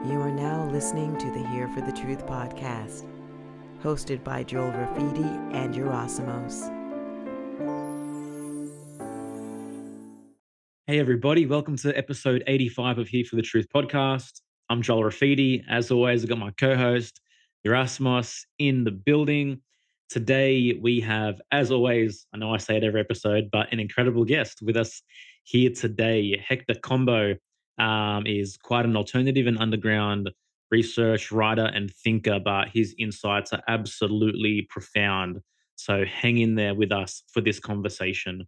You are now listening to the Here for the Truth podcast, hosted by Joel Rafidi and Yerasimos. Hey everybody, welcome to episode 85 of Here for the Truth podcast. I'm Joel Rafidi. As always, I've got my co-host, Yerasimos, in the building. Today we have, as always, I know I say it every episode, but an incredible guest with us here today. Hector Combo is quite an alternative and underground research writer and thinker, but his insights are absolutely profound. So hang in there with us for this conversation.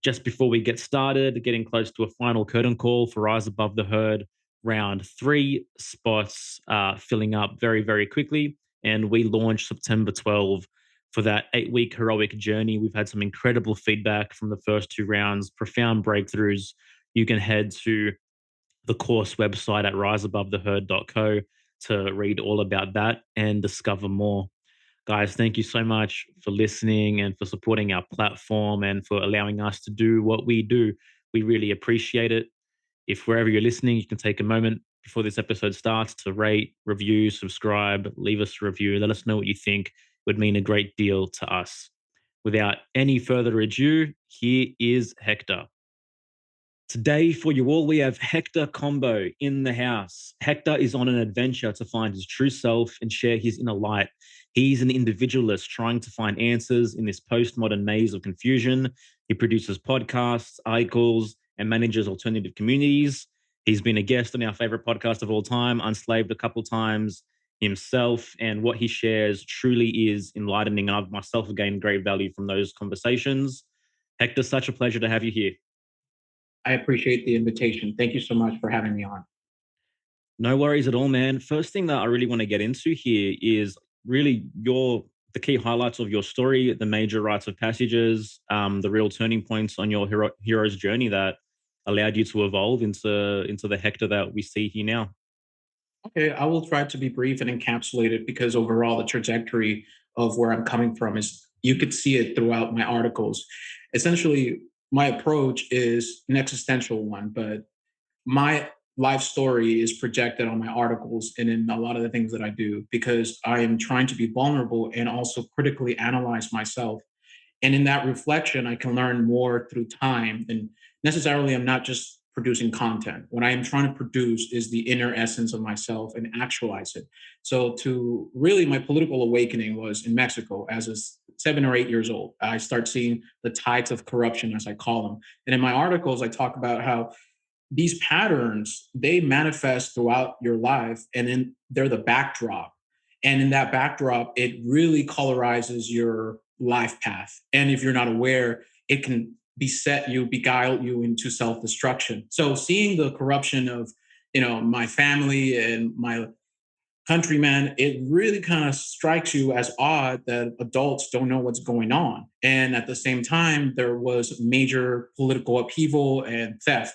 Just before we get started, getting close to a final curtain call for Rise Above the Herd, round 3 spots filling up very, very quickly. And we launched September 12 for that 8-week heroic journey. We've had some incredible feedback from the first 2 rounds, profound breakthroughs. You can head to the course website at riseabovetheherd.co to read all about that and discover more. Guys, thank you so much for listening and for supporting our platform and for allowing us to do what we do. We really appreciate it. If wherever you're listening, you can take a moment before this episode starts to rate, review, subscribe, leave us a review. Let us know what you think. It would mean a great deal to us. Without any further ado, here is Hector. Today, for you all, we have Hector Combo in the house. Hector is on an adventure to find his true self and share his inner light. He's an individualist trying to find answers in this postmodern maze of confusion. He produces podcasts, articles, and manages alternative communities. He's been a guest on our favorite podcast of all time, Unslaved, a couple times himself, and what he shares truly is enlightening. And I've myself gained great value from those conversations. Hector, such a pleasure to have you here. I appreciate the invitation. Thank you so much for having me on. No worries at all, man. First thing that I really want to get into here is really the key highlights of your story, the major rites of passages, the real turning points on your hero's journey that allowed you to evolve into the Hector that we see here now. Okay, I will try to be brief and encapsulate it because overall the trajectory of where I'm coming from is you could see it throughout my articles. Essentially, my approach is an existential one, but my life story is projected on my articles and in a lot of the things that I do because I am trying to be vulnerable and also critically analyze myself. And in that reflection, I can learn more through time. And necessarily, I'm not just producing content. What I am trying to produce is the inner essence of myself and actualize it. So, to really, my political awakening was in Mexico as a 7 or 8 years old. I start seeing the tides of corruption, as I call them. And in my articles, I talk about how these patterns they manifest throughout your life, and then they're the backdrop. And in that backdrop, it really colorizes your life path. And if you're not aware, it can beguile you into self-destruction. So seeing the corruption of, my family and my countrymen, it really kind of strikes you as odd that adults don't know what's going on. And at the same time, there was major political upheaval and theft.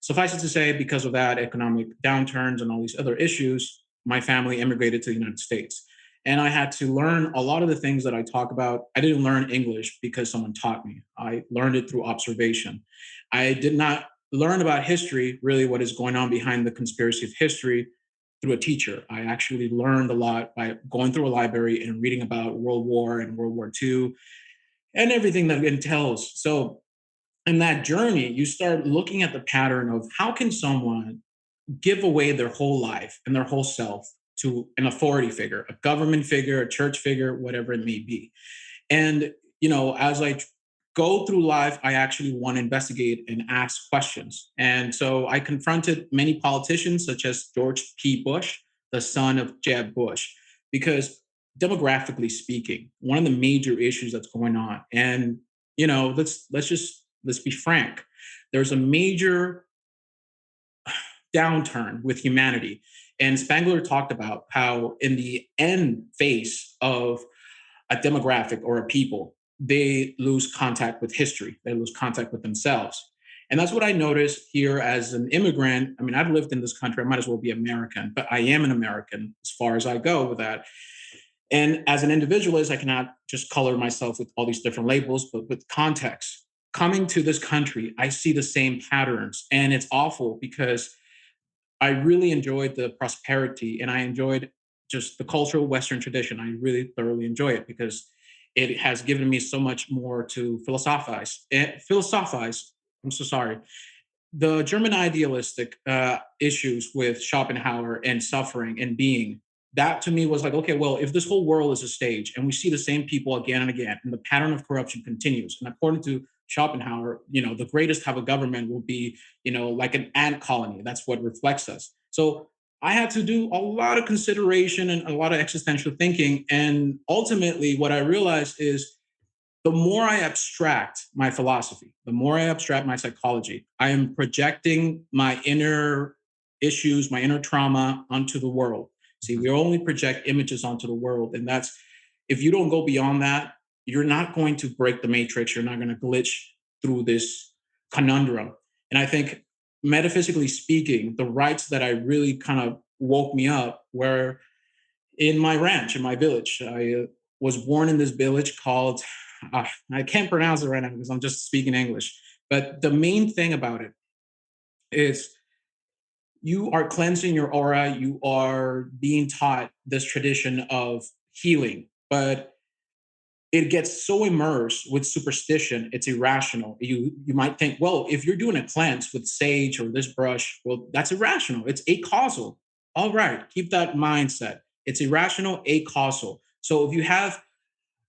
Suffice it to say, because of that, economic downturns and all these other issues, my family immigrated to the United States. And I had to learn a lot of the things that I talk about. I didn't learn English because someone taught me. I learned it through observation. I did not learn about history, really what is going on behind the conspiracy of history, through a teacher. I actually learned a lot by going through a library and reading about World War and World War II and everything that entails. So in that journey, you start looking at the pattern of how can someone give away their whole life and their whole self to an authority figure, a government figure, a church figure, whatever it may be. And, as I go through life, I actually want to investigate and ask questions. And so I confronted many politicians, such as George P. Bush, the son of Jeb Bush, because demographically speaking, one of the major issues that's going on, and let's be frank, there's a major downturn with humanity. And Spangler talked about how in the end phase of a demographic or a people, they lose contact with history, they lose contact with themselves. And that's what I noticed here as an immigrant. I mean, I've lived in this country, I might as well be American, but I am an American as far as I go with that. And as an individualist, I cannot just color myself with all these different labels, but with context. Coming to this country, I see the same patterns. And it's awful because I really enjoyed the prosperity and I enjoyed just the cultural Western tradition. I really thoroughly enjoy it because it has given me so much more to philosophize. Philosophize. I'm so sorry. The German idealistic issues with Schopenhauer and suffering and being, that to me was like, okay, well, if this whole world is a stage and we see the same people again and again, and the pattern of corruption continues, and according to Schopenhauer, the greatest type of government will be, like an ant colony. That's what reflects us. So I had to do a lot of consideration and a lot of existential thinking. And ultimately, what I realized is the more I abstract my philosophy, the more I abstract my psychology, I am projecting my inner issues, my inner trauma onto the world. See, Mhm. we only project images onto the world. And that's, if you don't go beyond that, you're not going to break the matrix. You're not going to glitch through this conundrum. And I think, metaphysically speaking, the rights that I really kind of woke me up were in my ranch, in my village. I was born in this village called, I can't pronounce it right now because I'm just speaking English. But the main thing about it is you are cleansing your aura, you are being taught this tradition of healing, but it gets so immersed with superstition, it's irrational. You might think, well, if you're doing a cleanse with sage or this brush, well, that's irrational. It's acausal. All right, keep that mindset. It's irrational, acausal. So if you have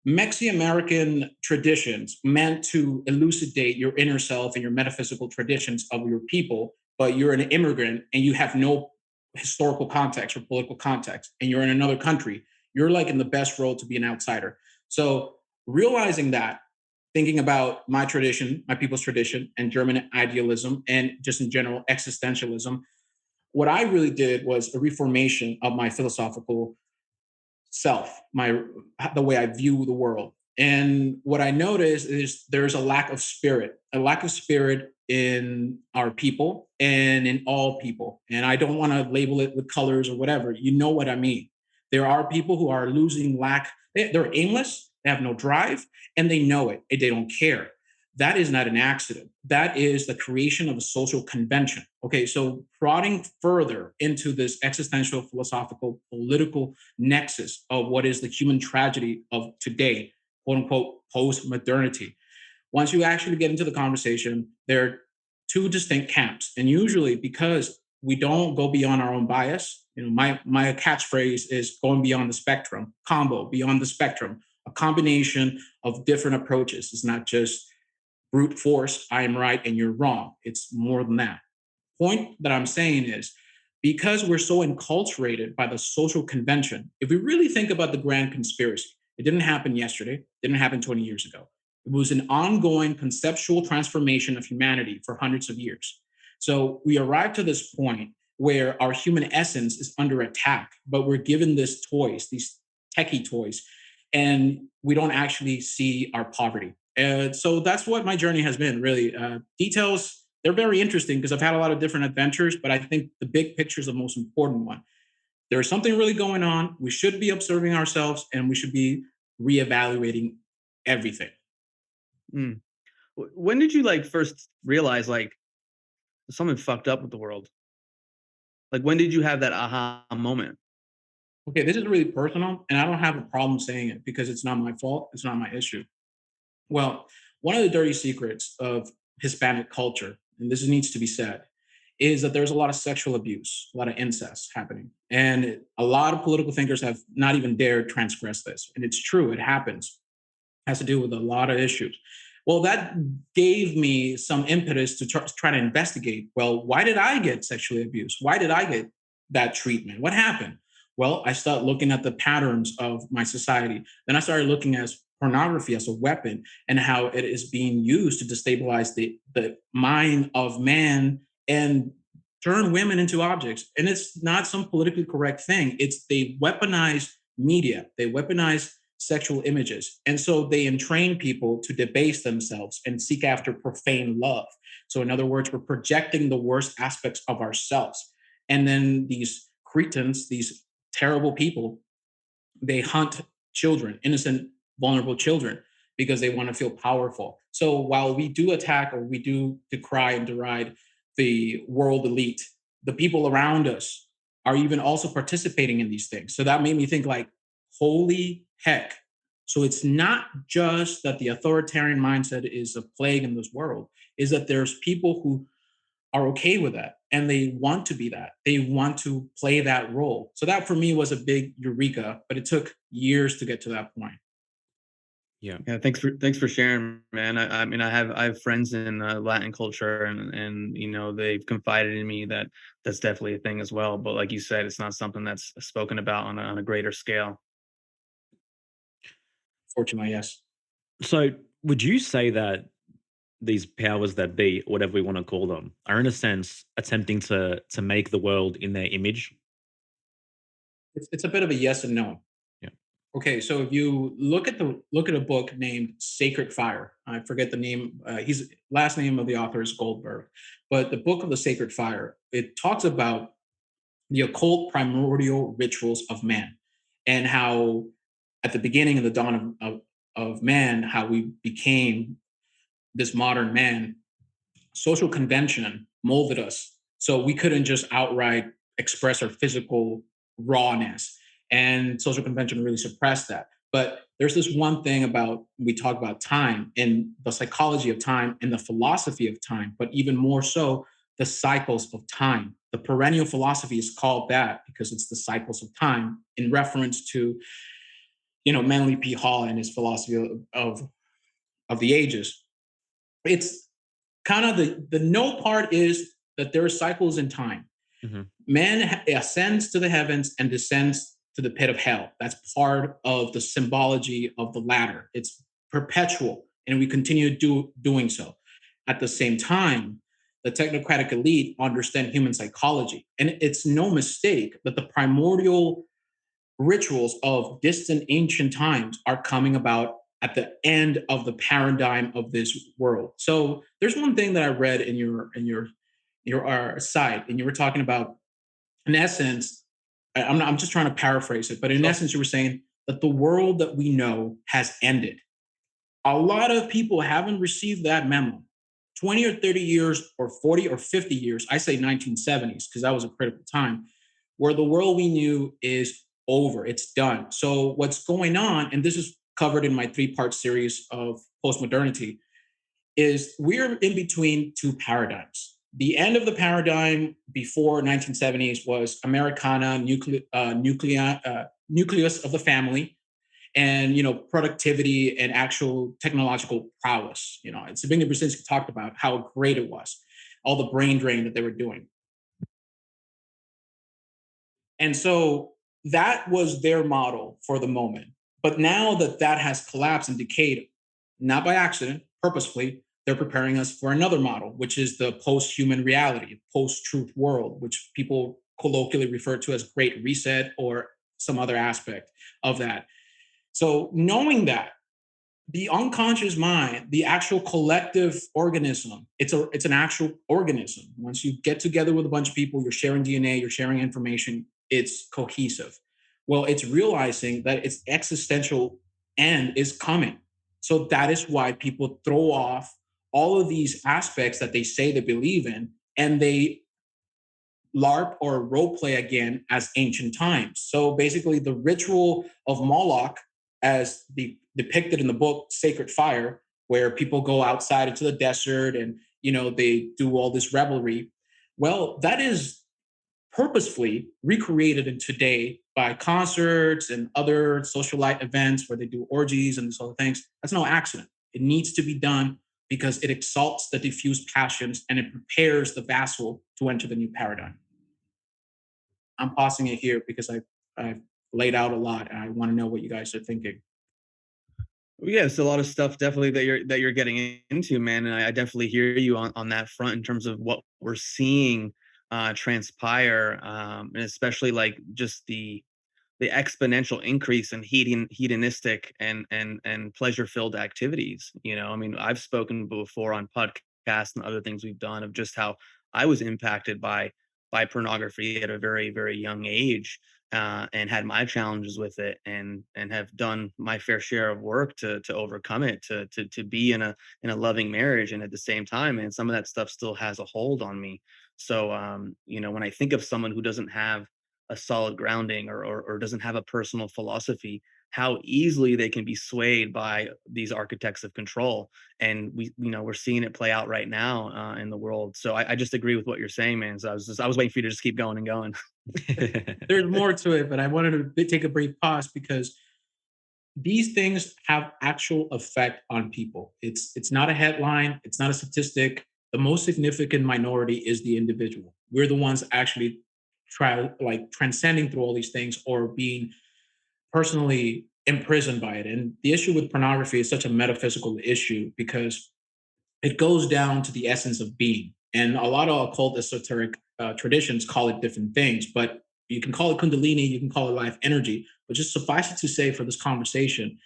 Mexican traditions meant to elucidate your inner self and your metaphysical traditions of your people, but you're an immigrant and you have no historical context or political context, and you're in another country, you're like in the best role to be an outsider. So realizing that, thinking about my tradition, my people's tradition, and German idealism, and just in general existentialism, what I really did was a reformation of my philosophical self, my the way I view the world. And what I notice is there's a lack of spirit in our people and in all people. And I don't want to label it with colors or whatever. You know what I mean. There are people who are losing they're aimless, they have no drive, and they know it, and they don't care. That is not an accident. That is the creation of a social convention. Okay, so prodding further into this existential, philosophical, political nexus of what is the human tragedy of today, quote unquote, post modernity. Once you actually get into the conversation, there are two distinct camps. And usually, because we don't go beyond our own bias, my catchphrase is going beyond the spectrum, combo, beyond the spectrum, a combination of different approaches. It's not just brute force, I am right and you're wrong. It's more than that. Point that I'm saying is, because we're so enculturated by the social convention, if we really think about the grand conspiracy, it didn't happen yesterday, didn't happen 20 years ago. It was an ongoing conceptual transformation of humanity for hundreds of years. So we arrived to this point where our human essence is under attack, but we're given these techie toys, and we don't actually see our poverty. So that's what my journey has been, really. Details, they're very interesting because I've had a lot of different adventures, but I think the big picture is the most important one. There is something really going on. We should be observing ourselves and we should be reevaluating everything. Mm. When did you like first realize like something fucked up with the world? Like when did you have that aha moment? Okay, this is really personal, and I don't have a problem saying it because it's not my fault. It's not my issue. Well, one of the dirty secrets of Hispanic culture, and this needs to be said, is that there's a lot of sexual abuse, a lot of incest happening. And a lot of political thinkers have not even dared transgress this. And it's true, it happens. It has to do with a lot of issues. Well, that gave me some impetus to try to investigate. Well, why did I get sexually abused? Why did I get that treatment? What happened? Well, I started looking at the patterns of my society. Then I started looking at pornography as a weapon and how it is being used to destabilize the mind of man and turn women into objects. And it's not some politically correct thing. It's they weaponize media, they weaponize sexual images. And so they entrain people to debase themselves and seek after profane love. So, in other words, we're projecting the worst aspects of ourselves. And then these cretins, these terrible people, they hunt children, innocent, vulnerable children, because they want to feel powerful. So while we do attack or we do decry and deride the world elite, the people around us are even also participating in these things. So that made me think like, holy heck. So it's not just that the authoritarian mindset is a plague in this world, is that there's people who are okay with that and they want to be that. They want to play that role. So that for me was a big eureka, but it took years to get to that point. Yeah. Yeah, thanks for sharing, man. I mean, I have friends in Latin culture, and they've confided in me that that's definitely a thing as well. But like you said, it's not something that's spoken about on a greater scale. Fortunately, yes. So would you say that these powers that be, whatever we want to call them, are in a sense attempting to make the world in their image? It's a bit of a yes and no. Yeah. Okay, so if you look at a book named Sacred Fire, I forget the name. His last name of the author is Goldberg, but the book of the Sacred Fire, it talks about the occult primordial rituals of man, and how at the beginning of the dawn of man, how we became this modern man. Social convention molded us, so we couldn't just outright express our physical rawness, and social convention really suppressed that. But there's this one thing about, we talk about time and the psychology of time and the philosophy of time, but even more so the cycles of time. The perennial philosophy is called that because it's the cycles of time, in reference to Manly P. Hall and his philosophy of the ages. It's kind of the no part is that there are cycles in time. Hmm. Man ascends to the heavens and descends to the pit of hell. That's part of the symbology of the ladder. It's perpetual, and we continue doing so. At the same time, the technocratic elite understand human psychology, and it's no mistake that the primordial rituals of distant ancient times are coming about at the end of the paradigm of this world. So there's one thing that I read in your site, and you were talking about, in essence, I'm just trying to paraphrase it, but in Sure. essence, you were saying that the world that we know has ended. A lot of people haven't received that memo. 20 or 30 years or 40 or 50 years, I say 1970s because that was a critical time, where the world we knew is over, it's done. So what's going on, and this is covered in my 3-part series of postmodernity, is we're in between two paradigms. The end of the paradigm before 1970s was Americana, nucleus of the family, and productivity and actual technological prowess. And Zbigniew Brzezinski talked about how great it was, all the brain drain that they were doing. And so that was their model for the moment. But now that that has collapsed and decayed, not by accident, purposefully, they're preparing us for another model, which is the post-human reality, post-truth world, which people colloquially refer to as Great Reset or some other aspect of that. So knowing that, the unconscious mind, the actual collective organism, it's an actual organism. Once you get together with a bunch of people, you're sharing DNA, you're sharing information, it's cohesive. Well, it's realizing that its existential end is coming. So that is why people throw off all of these aspects that they say they believe in, and they LARP or role play again as ancient times. So basically, the ritual of Moloch, as depicted in the book Sacred Fire, where people go outside into the desert and they do all this revelry. Well, that is purposefully recreated in today by concerts and other socialite events where they do orgies and these other things. That's no accident. It needs to be done because it exalts the diffused passions and it prepares the vassal to enter the new paradigm. I'm pausing it here because I've laid out a lot and I want to know what you guys are thinking. Yeah, it's a lot of stuff definitely that you're getting into, man. And I definitely hear you on that front in terms of what we're seeing transpire, and especially like just the exponential increase in hedonistic and pleasure filled activities. I mean, I've spoken before on podcasts and other things we've done of just how I was impacted by pornography at a very very young age, and had my challenges with it, and have done my fair share of work to overcome it, to be in a loving marriage, and at the same time, and some of that stuff still has a hold on me. So, when I think of someone who doesn't have a solid grounding or doesn't have a personal philosophy, how easily they can be swayed by these architects of control. And we're seeing it play out right now in the world. So I just agree with what you're saying, man. So I was waiting for you to just keep going and going. There's more to it, but I wanted to take a brief pause because these things have actual effect on people. It's not a headline, it's not a statistic. The most significant minority is the individual. We're the ones actually transcending through all these things or being personally imprisoned by it. And the issue with pornography is such a metaphysical issue because it goes down to the essence of being. And a lot of occult esoteric traditions call it different things, but you can call it Kundalini, you can call it life energy. But just suffice it to say for this conversation,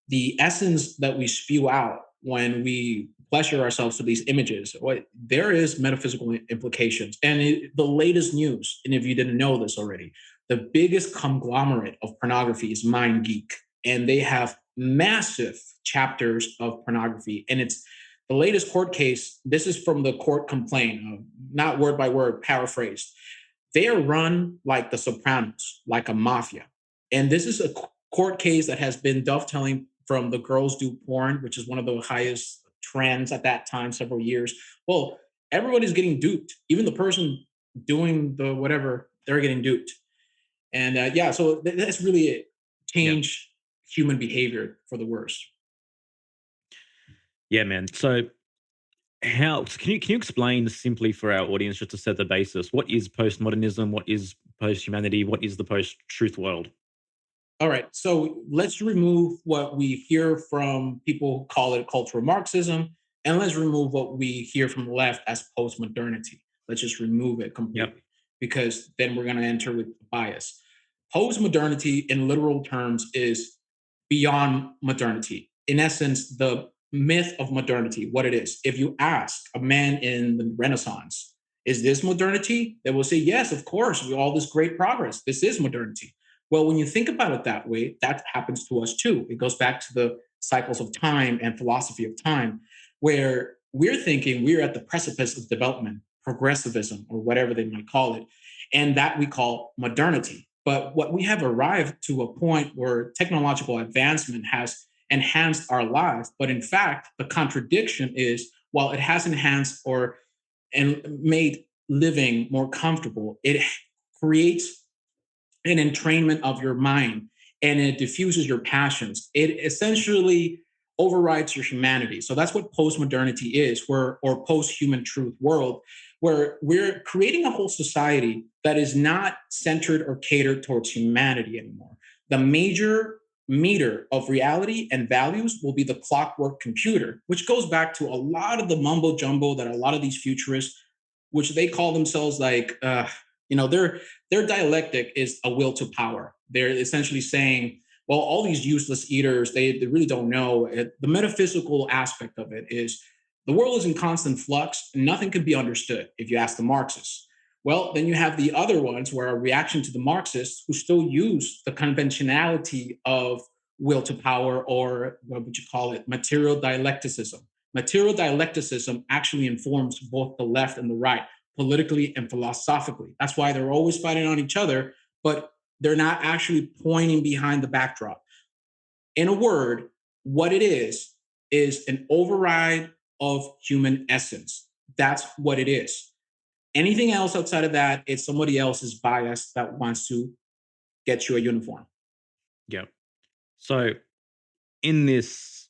the essence that we spew out when we pleasure ourselves with these images, there is metaphysical implications. And the latest news, and if you didn't know this already, the biggest conglomerate of pornography is MindGeek, and they have massive chapters of pornography. And it's the latest court case. This is from the court complaint, not word by word, paraphrased. They are run like the Sopranos, like a mafia. And this is a court case that has been dovetailing from the girls do porn, which is one of the highest trends at that time, several years. Well, everybody's getting duped. Even the person doing the whatever, they're getting duped. And yeah, so that's really it. Yeah. Change human behavior for the worse. Yeah, man. So how can you explain simply for our audience, just to set the basis, what is postmodernism, what is post-humanity, what is the post-truth world? All right, so let's remove what we hear from people who call it cultural Marxism, and let's remove what we hear from the left as post-modernity. Let's just remove it Yep. completely because then we're going to enter with bias. Post-modernity, in literal terms, is beyond modernity. In essence, the myth of modernity, what it is. If you ask a man in the Renaissance, is this modernity? They will say, yes, of course, with all this great progress, this is modernity. Well, when you think about it that way, that happens to us too. It goes back to the cycles of time and philosophy of time, where we're thinking we're at the precipice of development, progressivism, or whatever they might call it, and that we call modernity. But what we have arrived to a point where technological advancement has enhanced our lives, but in fact, the contradiction is while it has enhanced or and made living more comfortable, it creates an entrainment of your mind and it diffuses your passions. It essentially overrides your humanity. So that's what post-modernity is, where or post-human truth world, where we're creating a whole society that is not centered or catered towards humanity anymore. The major meter of reality and values will be the clockwork computer, which goes back to a lot of the mumbo jumbo that a lot of these futurists, which they call themselves like, their dialectic is a will to power. They're essentially saying, well, all these useless eaters, they really don't know. The metaphysical aspect of it is the world is in constant flux. And nothing can be understood if you ask the Marxists. Well, then you have the other ones where a reaction to the Marxists who still use the conventionality of will to power, or what would you call it, material dialecticism. Material dialecticism actually informs both the left and the right, politically and philosophically. That's why they're always fighting on each other, but they're not actually pointing behind the backdrop. In a word, what it is an override of human essence. That's what it is. Anything else outside of that, it's somebody else's bias that wants to get you a uniform. Yeah. So in this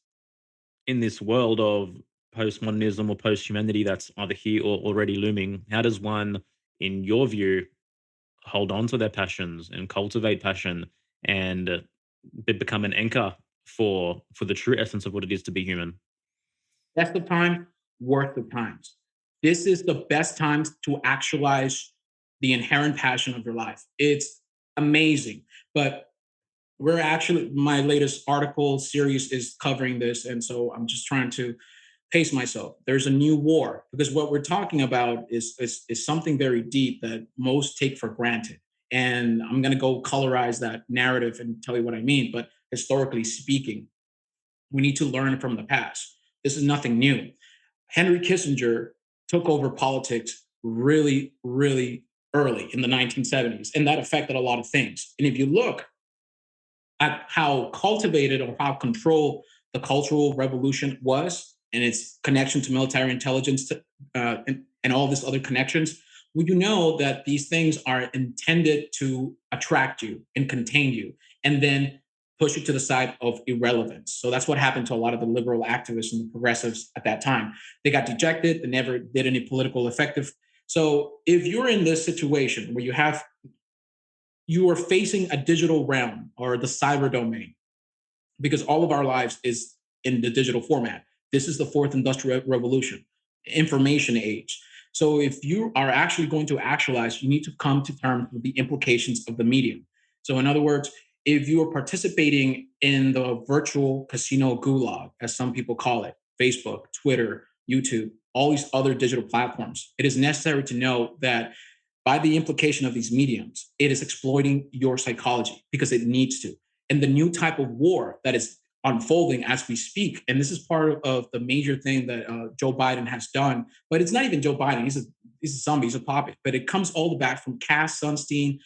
world of postmodernism or post-humanity that's either here or already looming, how does one, in your view, hold on to their passions and cultivate passion and become an anchor for the true essence of what it is to be human? That's the time, worth the times. This is the best times to actualize the inherent passion of your life. It's amazing. But we're actually, my latest article series is covering this. And so I'm just trying to pace myself. There's a new war because what we're talking about is something very deep that most take for granted. And I'm going to go colorize that narrative and tell you what I mean. But historically speaking, we need to learn from the past. This is nothing new. Henry Kissinger took over politics really, really early in the 1970s, and that affected a lot of things. And if you look at how cultivated or how controlled the Cultural Revolution was and its connection to military intelligence and all these other connections, well, you know that these things are intended to attract you and contain you and then push you to the side of irrelevance. So that's what happened to a lot of the liberal activists and the progressives at that time. They got dejected, they never did any political effective. So if you're in this situation where you are facing a digital realm or the cyber domain, because all of our lives is in the digital format. This is the fourth industrial revolution, information age. So if you are actually going to actualize, you need to come to terms with the implications of the medium. So in other words, if you are participating in the virtual casino gulag, as some people call it, Facebook, Twitter, YouTube, all these other digital platforms, it is necessary to know that by the implication of these mediums, it is exploiting your psychology because it needs to. And the new type of war that is unfolding as we speak, and this is part of the major thing that Joe Biden has done, but it's not even Joe Biden. He's a zombie, he's a puppet. But it comes all the back from Cass Sunstein,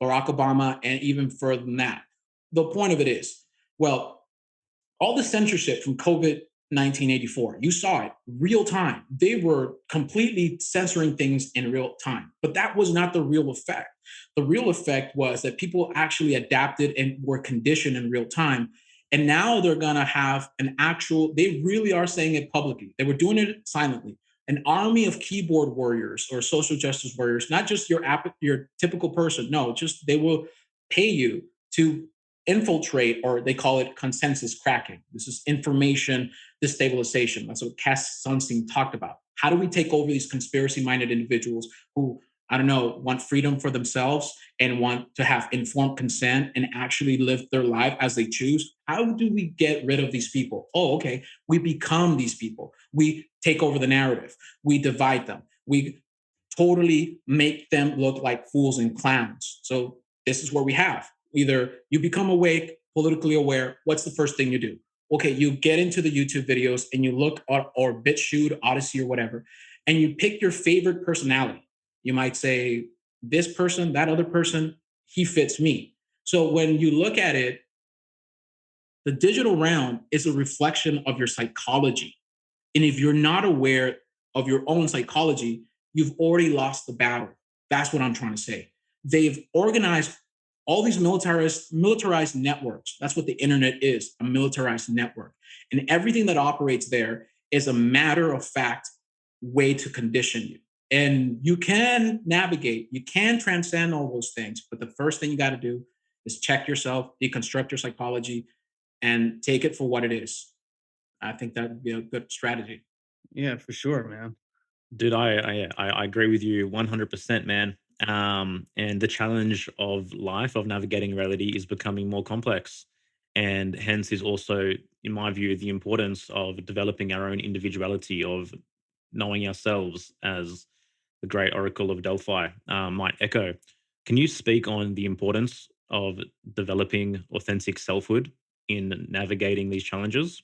Barack Obama, and even further than that. The point of it is, well, all the censorship from COVID 1984, you saw it real time. They were completely censoring things in real time, but that was not the real effect. The real effect was that people actually adapted and were conditioned in real time. And now they're going to have they really are saying it publicly. They were doing it silently. An army of keyboard warriors or social justice warriors, not just your typical person. No, just they will pay you to infiltrate, or they call it consensus cracking. This is information destabilization. That's what Cass Sunstein talked about. How do we take over these conspiracy-minded individuals who, I don't know, want freedom for themselves and want to have informed consent and actually live their life as they choose? How do we get rid of these people? Oh, okay. We become these people. We take over the narrative. We divide them. We totally make them look like fools and clowns. So this is what we have. Either you become awake, politically aware. What's the first thing you do? Okay, you get into the YouTube videos and you look at, or BitChute, Odyssey, or whatever, and you pick your favorite personality. You might say, this person, that other person, he fits me. So when you look at it, the digital realm is a reflection of your psychology. And if you're not aware of your own psychology, you've already lost the battle. That's what I'm trying to say. They've organized all these militarized networks. That's what the internet is, a militarized network. And everything that operates there is a matter of fact way to condition you. And you can navigate, you can transcend all those things. But the first thing you got to do is check yourself, deconstruct your psychology, and take it for what it is. I think that would be a good strategy. Yeah, for sure, man. Dude, I agree with you 100%, man. And the challenge of life, of navigating reality, is becoming more complex, and hence is also, in my view, the importance of developing our own individuality, of knowing ourselves, as the great oracle of Delphi might echo. Can you speak on the importance of developing authentic selfhood in navigating these challenges?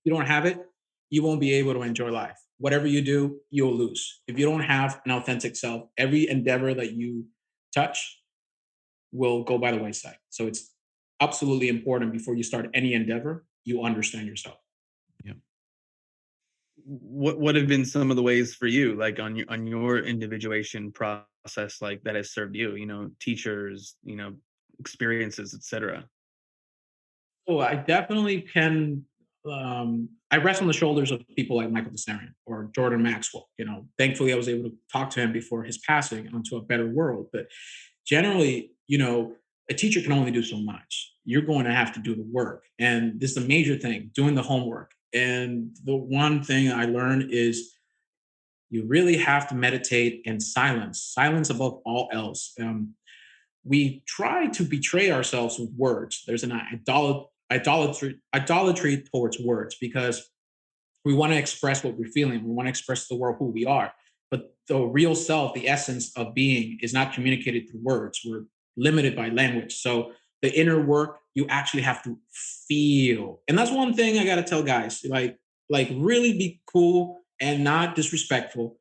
You don't have it, you won't be able to enjoy life. Whatever you do, you'll lose. If you don't have an authentic self, every endeavor that you touch will go by the wayside. So it's absolutely important before you start any endeavor, you understand yourself. Yeah. What have been some of the ways for you, like on your individuation process, like that has served you? You know, teachers, you know, experiences, etc. So I definitely can. I rest on the shoulders of people like Michael Desarian or Jordan Maxwell. You know, thankfully I was able to talk to him before his passing onto a better world. But generally, you know, a teacher can only do so much. You're going to have to do the work, and this is a major thing: doing the homework. And the one thing I learned is you really have to meditate in silence, silence above all else. We try to betray ourselves with words. There's an idolatry towards words because we want to express what we're feeling. We want to express to the world who we are. But the real self, the essence of being, is not communicated through words. We're limited by language. So the inner work, you actually have to feel. And that's one thing I gotta tell guys. Like really be cool and not disrespectful.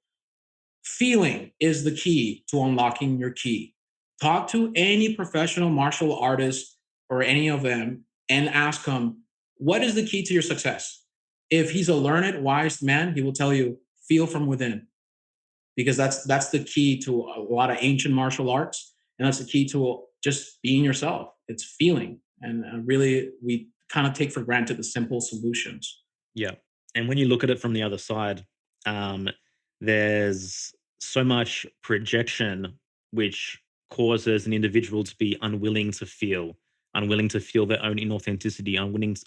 Feeling is the key to unlocking your key. Talk to any professional martial artist or any of them and ask him, what is the key to your success? If he's a learned, wise man, he will tell you, feel from within, because that's the key to a lot of ancient martial arts, and that's the key to just being yourself. It's feeling, and really, we kind of take for granted the simple solutions. Yeah. And when you look at it from the other side, um, there's so much projection which causes an individual to be unwilling to feel their own inauthenticity,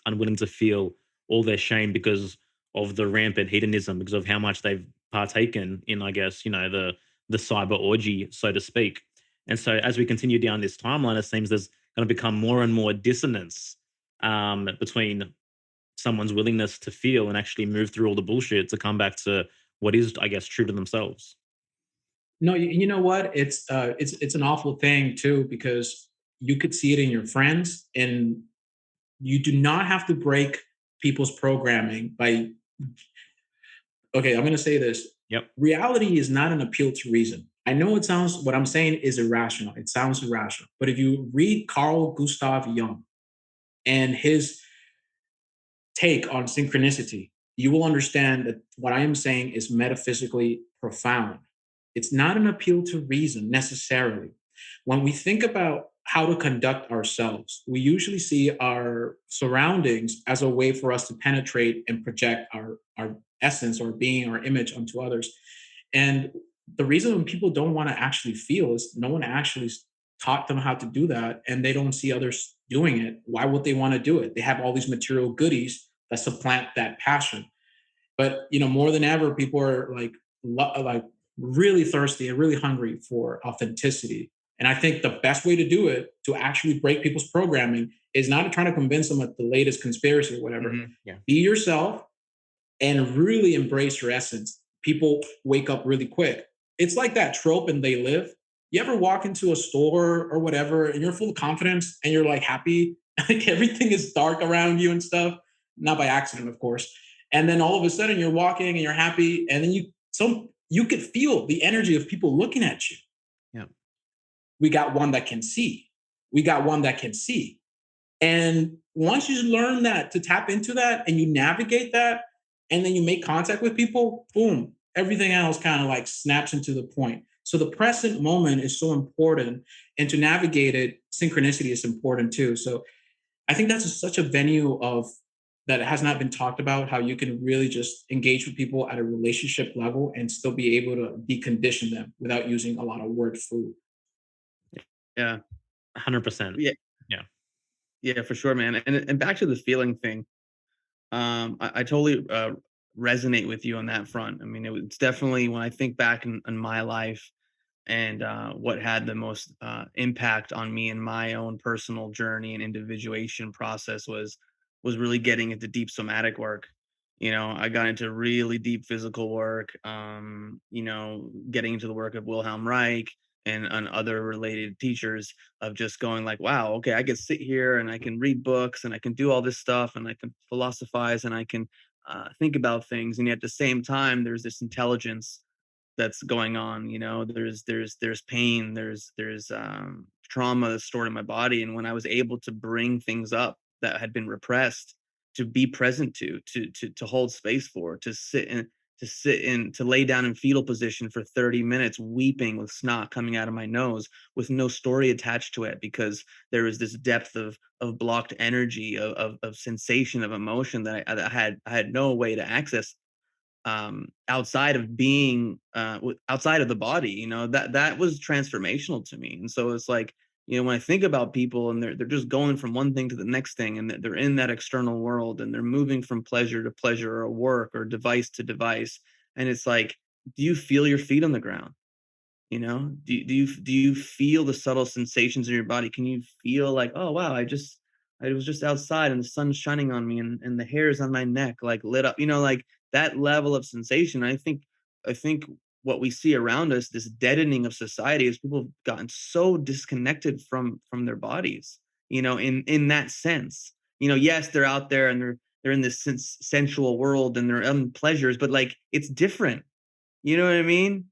unwilling to feel all their shame because of the rampant hedonism, because of how much they've partaken in, I guess, the cyber orgy, so to speak. And so as we continue down this timeline, it seems there's going to become more and more dissonance between someone's willingness to feel and actually move through all the bullshit to come back to what is, I guess, true to themselves. No, you know what? It's an awful thing too, because you could see it in your friends, and you do not have to break people's programming by. Okay, I'm going to say this. Yep. Reality is not an appeal to reason. I know it sounds, what I'm saying is irrational. It sounds irrational. But if you read Carl Gustav Jung and his take on synchronicity, you will understand that what I am saying is metaphysically profound. It's not an appeal to reason necessarily. When we think about how to conduct ourselves, we usually see our surroundings as a way for us to penetrate and project our essence or being, our image onto others. And the reason when people don't want to actually feel is no one actually taught them how to do that, and they don't see others doing it. Why would they want to do it? They have all these material goodies that supplant that passion. But more than ever, people are like really thirsty and really hungry for authenticity. And I think the best way to do it, to actually break people's programming, is not to try to convince them of the latest conspiracy or whatever. Yeah. Be yourself and really embrace your essence. People wake up really quick. It's like that trope in They Live. You ever walk into a store or whatever and you're full of confidence and you're like happy, like everything is dark around you and stuff, not by accident, of course. And then all of a sudden you're walking and you're happy, and then you could feel the energy of people looking at you. Yeah. We got one that can see. We got one that can see. And once you learn that, to tap into that and you navigate that, and then you make contact with people, boom, everything else kind of like snaps into the point. So the present moment is so important. And to navigate it, synchronicity is important too. So I think that's such a venue of that has not been talked about, how you can really just engage with people at a relationship level and still be able to decondition them without using a lot of word food. Yeah. 100%. Yeah. Yeah. Yeah, for sure, man. And back to the feeling thing. I totally resonate with you on that front. I mean, it's definitely, when I think back in my life, and what had the most impact on me in my own personal journey and individuation process was really getting into deep somatic work. I got into really deep physical work. Getting into the work of Wilhelm Reich and other related teachers, of just going like, wow, okay, I can sit here and I can read books and I can do all this stuff and I can philosophize and I can think about things, and yet at the same time, there's this intelligence that's going on. There's pain, there's trauma that's stored in my body, and when I was able to bring things up that had been repressed, to be present to hold space for, to lay down in fetal position for 30 minutes weeping with snot coming out of my nose with no story attached to it, because there was this depth of blocked energy, of sensation, of emotion that I had no way to access outside of being outside of the body. That was transformational to me. And so it's like, when I think about people and they're just going from one thing to the next thing, and they're in that external world and they're moving from pleasure to pleasure, or work or device to device, and it's like, do you feel your feet on the ground? Do you feel the subtle sensations in your body? Can you feel like, oh wow, I was just outside and the sun's shining on me, and the hairs on my neck like lit up, like that level of sensation. I think what we see around us, this deadening of society, is people have gotten so disconnected from their bodies, in that sense. Yes, they're out there and they're in this sensual world and they're pleasures, but like, it's different. You know what I mean?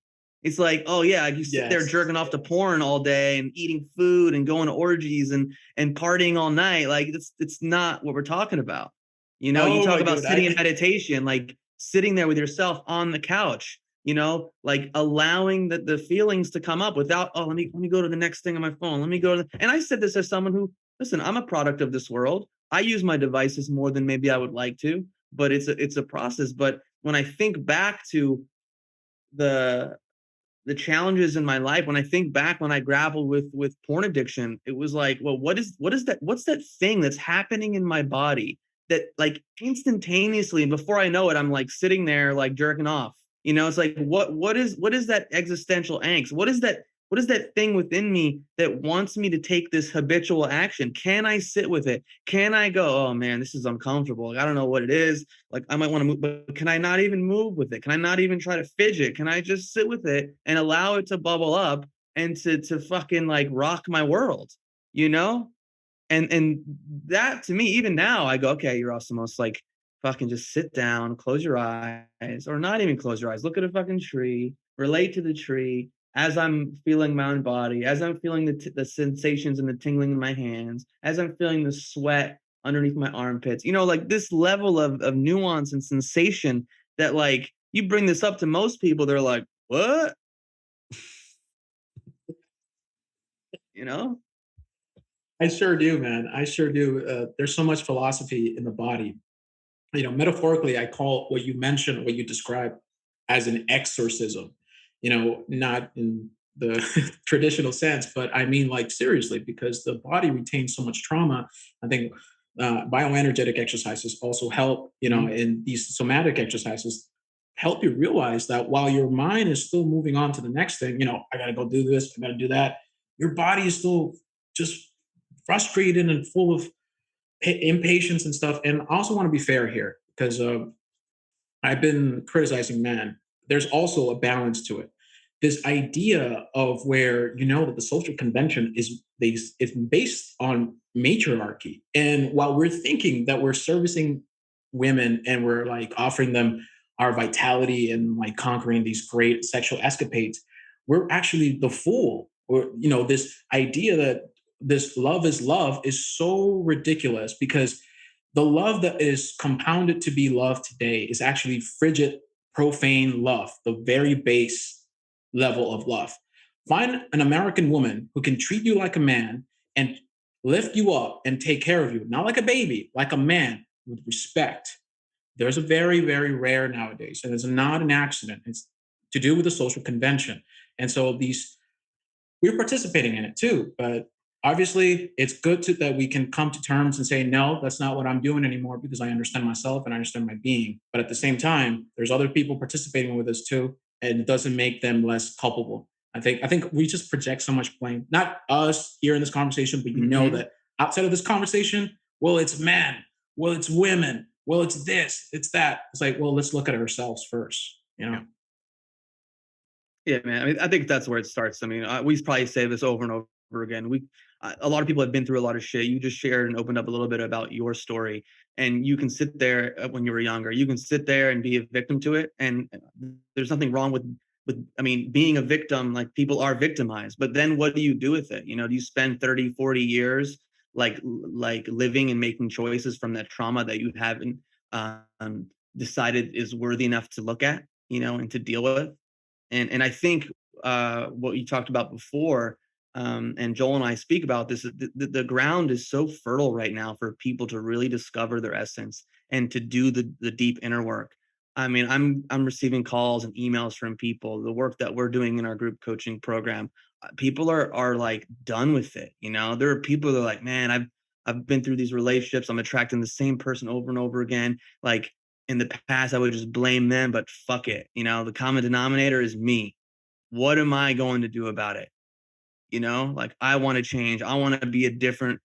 It's like, oh yeah, you sit there Yes. jerking off to porn all day and eating food and going to orgies and partying all night. Like it's not what we're talking about. You know, you Oh talk my about God. sitting in meditation, like sitting there with yourself on the couch, you know, like allowing the feelings to come up without, oh, let me go to the next thing on my phone. Let me go to and I said this as someone who, listen, I'm a product of this world. I use my devices more than maybe I would like to, but it's a process. But when I think back to the challenges in my life, when I think back when I grappled with porn addiction, it was like, well, what's that thing that's happening in my body that like instantaneously, and before I know it, I'm like sitting there like jerking off. You know, it's like what is that existential angst? What is that thing within me that wants me to take this habitual action? Can I sit with it? Can I go, oh man, this is uncomfortable. Like, I don't know what it is. Like I might want to move, but can I not even move with it? Can I not even try to fidget? Can I just sit with it and allow it to bubble up and to fucking like rock my world, you know? And that to me, even now, I go, okay, Yerasimos, like fucking just sit down, close your eyes, or not even close your eyes. Look at a fucking tree, relate to the tree as I'm feeling my own body, as I'm feeling the sensations and the tingling in my hands, as I'm feeling the sweat underneath my armpits. You know, like this level of nuance and sensation that like you bring this up to most people, they're like, what? You know? I sure do, man. I sure do. There's so much philosophy in the body. You know, metaphorically, I call what you mentioned, what you described as an exorcism, you know, not in the traditional sense, but I mean, like, seriously, because the body retains so much trauma. I think bioenergetic exercises also help, you know, Mhm. and these somatic exercises help you realize that while your mind is still moving on to the next thing, you know, I got to go do this, I got to do that, your body is still just frustrated and full of impatience and stuff. And I also want to be fair here because I've been criticizing men. There's also a balance to it. This idea of where you know that the social convention is it's based on matriarchy, and while we're thinking that we're servicing women and we're like offering them our vitality and like conquering these great sexual escapades, we're actually the fool. Or you know, this idea that this love is so ridiculous because the love that is compounded to be love today is actually frigid, profane love, the very base level of love. Find an American woman who can treat you like a man and lift you up and take care of you, not like a baby, like a man with respect. There's a very, very rare nowadays, and it's not an accident. It's to do with the social convention. And so these we're participating in it too. But obviously, it's good that we can come to terms and say, no, that's not what I'm doing anymore because I understand myself and I understand my being. But at the same time, there's other people participating with us too, and it doesn't make them less culpable. I think we just project so much blame, not us here in this conversation, but you know Mhm. that outside of this conversation, well, it's men, well, it's women, well, it's this, it's that. It's like, well, let's look at ourselves first, you know? Yeah, man. I mean, I think that's where it starts. I mean, we probably say this over and over again. A lot of people have been through a lot of shit. You just shared and opened up a little bit about your story, and you can sit there when you were younger. You can sit there and be a victim to it, and there's nothing wrong with. I mean, being a victim. Like people are victimized, but then what do you do with it? You know, do you spend 30, 40 years like living and making choices from that trauma that you haven't decided is worthy enough to look at, you know, and to deal with? And I think what you talked about before, and Joel and I speak about this, is the ground is so fertile right now for people to really discover their essence and to do the deep inner work. I mean, I'm receiving calls and emails from people. The work that we're doing in our group coaching program, people are like done with it. You know, there are people that are like, man, I've been through these relationships. I'm attracting the same person over and over again. Like in the past, I would just blame them, but fuck it. You know, the common denominator is me. What am I going to do about it? You know, like I want to change. I want to be a different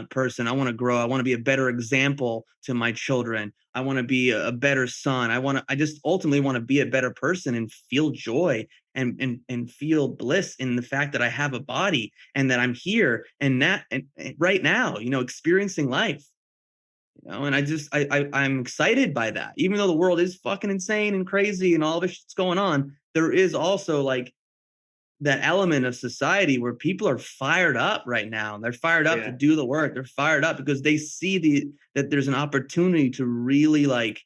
person. I want to grow. I want to be a better example to my children. I want to be a better son. I just ultimately want to be a better person and feel joy and feel bliss in the fact that I have a body and that I'm here and right now, you know, experiencing life. You know, and I'm excited by that. Even though the world is fucking insane and crazy and all this shit's going on, there is also like that element of society where people are fired up right now. They're fired up to do the work. They're fired up because they see that there's an opportunity to really like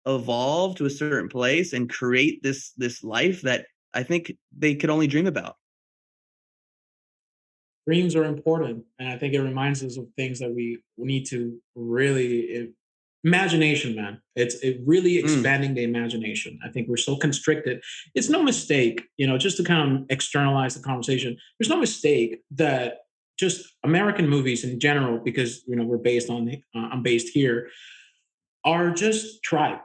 evolve to a certain place and create this life that I think they could only dream about. Dreams are important, and I think it reminds us of things that we need to really imagination, man. It really Mm, expanding the imagination. I think we're so constricted. It's no mistake, just to kind of externalize the conversation. There's no mistake that just American movies in general, because we're based on I'm based here, are just tripe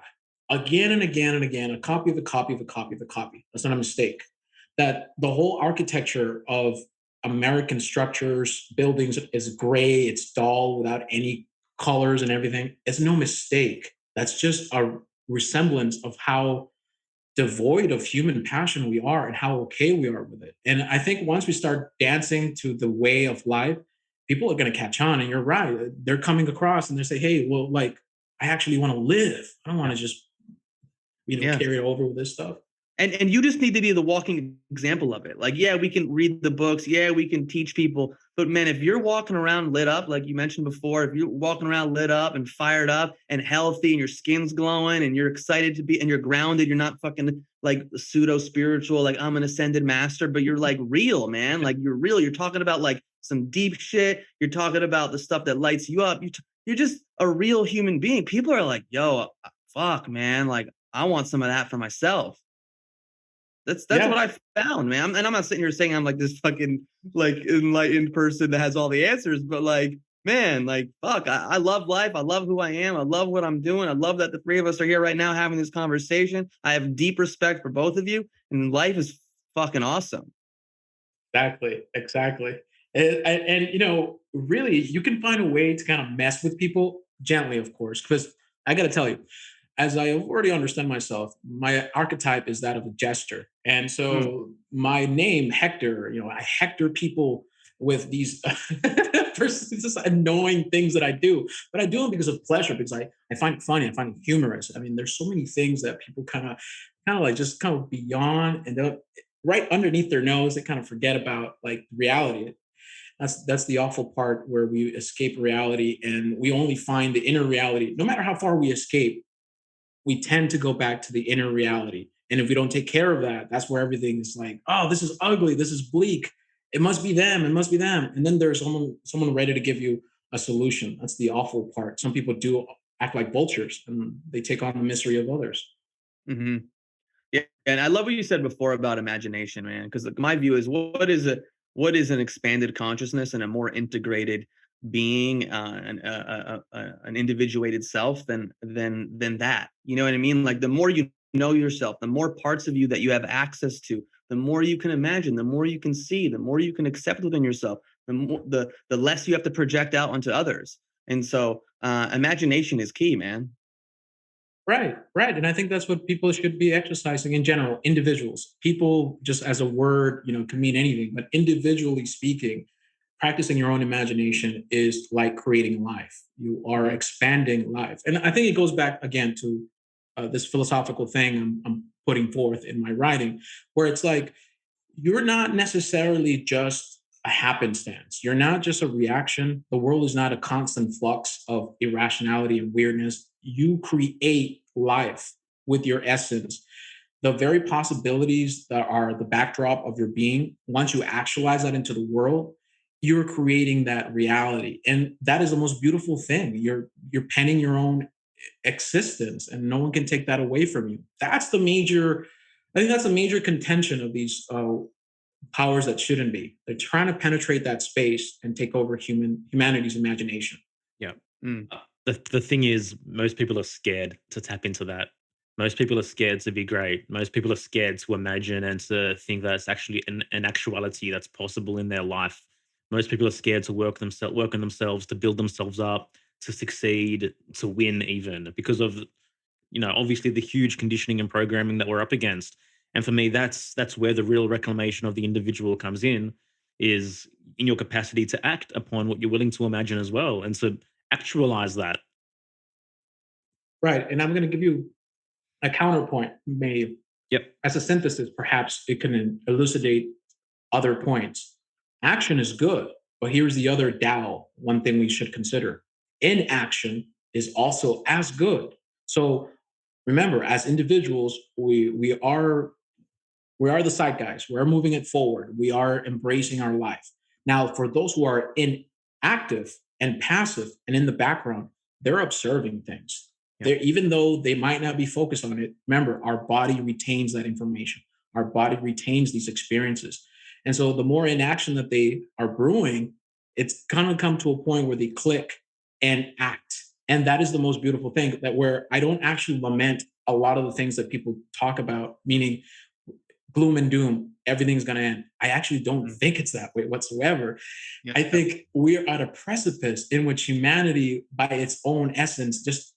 again and again and again, a copy of a copy of a copy of a copy. That's not a mistake. That the whole architecture of American structures, buildings is gray, it's dull without any colors and everything. It's no mistake. That's just a resemblance of how devoid of human passion we are and how okay we are with it. And I think once we start dancing to the way of life, people are going to catch on. And you're right. They're coming across and they say, hey, well, like, I actually want to live. I don't want to just, yeah. carry it over with this stuff. And you just need to be the walking example of it. Like, yeah, we can read the books, yeah, we can teach people, but man, if you're walking around lit up, like you mentioned before, if you're walking around lit up and fired up and healthy and your skin's glowing and you're excited to be and you're grounded, you're not fucking like pseudo spiritual, like I'm an ascended master, but you're like real, man. Like you're real. You're talking about like some deep shit. You're talking about the stuff that lights you up. You're just a real human being. People are like, yo, fuck, man. Like I want some of that for myself. That's what Yeah. I found, man. And I'm not sitting here saying I'm like this fucking like enlightened person that has all the answers, but like, man, like fuck, I love life. I love who I am. I love what I'm doing. I love that the three of us are here right now having this conversation. I have deep respect for both of you, and life is fucking awesome. Exactly, exactly. And really, you can find a way to kind of mess with people gently, of course, because I got to tell you, as I already understand myself, my archetype is that of a jester, and Mm, so my name Hector, I hector people with these just annoying things that I do, but I do them because of pleasure, because I find it funny, I find it humorous. I mean, there's so many things that people kind of like just kind of beyond, and right underneath their nose, they kind of forget about like reality. That's the awful part where we escape reality and we only find the inner reality. No matter how far we escape, we tend to go back to the inner reality. And if we don't take care of that, that's where everything is like, oh, this is ugly, this is bleak. It must be them, it must be them. And then there's someone ready to give you a solution. That's the awful part. Some people do act like vultures and they take on the misery of others. hmm Yeah, and I love what you said before about imagination, man. Because my view is, what is an expanded consciousness and a more integrated being, an individuated self than that. You know what I mean? Like the more you know yourself, the more parts of you that you have access to, the more you can imagine, the more you can see, the more you can accept within yourself, the less you have to project out onto others. And so, imagination is key, man. Right, right. And I think that's what people should be exercising in general, individuals. People, just as a word, can mean anything, but individually speaking, practicing your own imagination is like creating life. You are Mhm. expanding life. And I think it goes back again to this philosophical thing I'm putting forth in my writing, where it's like, you're not necessarily just a happenstance. You're not just a reaction. The world is not a constant flux of irrationality and weirdness. You create life with your essence. The very possibilities that are the backdrop of your being, once you actualize that into the world, you're creating that reality. And that is the most beautiful thing. You're penning your own existence and no one can take that away from you. I think that's a major contention of these powers that shouldn't be. They're trying to penetrate that space and take over humanity's imagination. Yeah. Mm, The thing is, most people are scared to tap into that. Most people are scared to be great. Most people are scared to imagine and to think that it's actually an actuality that's possible in their life. Most people are scared to work on themselves, to build themselves up, to succeed, to win, even because of obviously the huge conditioning and programming that we're up against. And for me, that's where the real reclamation of the individual comes in, is in your capacity to act upon what you're willing to imagine as well, and to actualize that. Right. And I'm going to give you a counterpoint, maybe. Yep. As a synthesis, perhaps it can elucidate other points. Action is good, but here's the other Tao, one thing we should consider. Inaction is also as good. So remember, as individuals, we are the side guys. We're moving it forward. We are embracing our life. Now, for those who are inactive and passive and in the background, they're observing things. Yeah. They're, even though they might not be focused on it, remember, our body retains that information. Our body retains these experiences. And so the more inaction that they are brewing, it's gonna come to a point where they click and act. And that is the most beautiful thing, that where I don't actually lament a lot of the things that people talk about, meaning gloom and doom, everything's going to end. I actually don't think it's that way whatsoever. Yeah. I think we're at a precipice in which humanity, by its own essence, just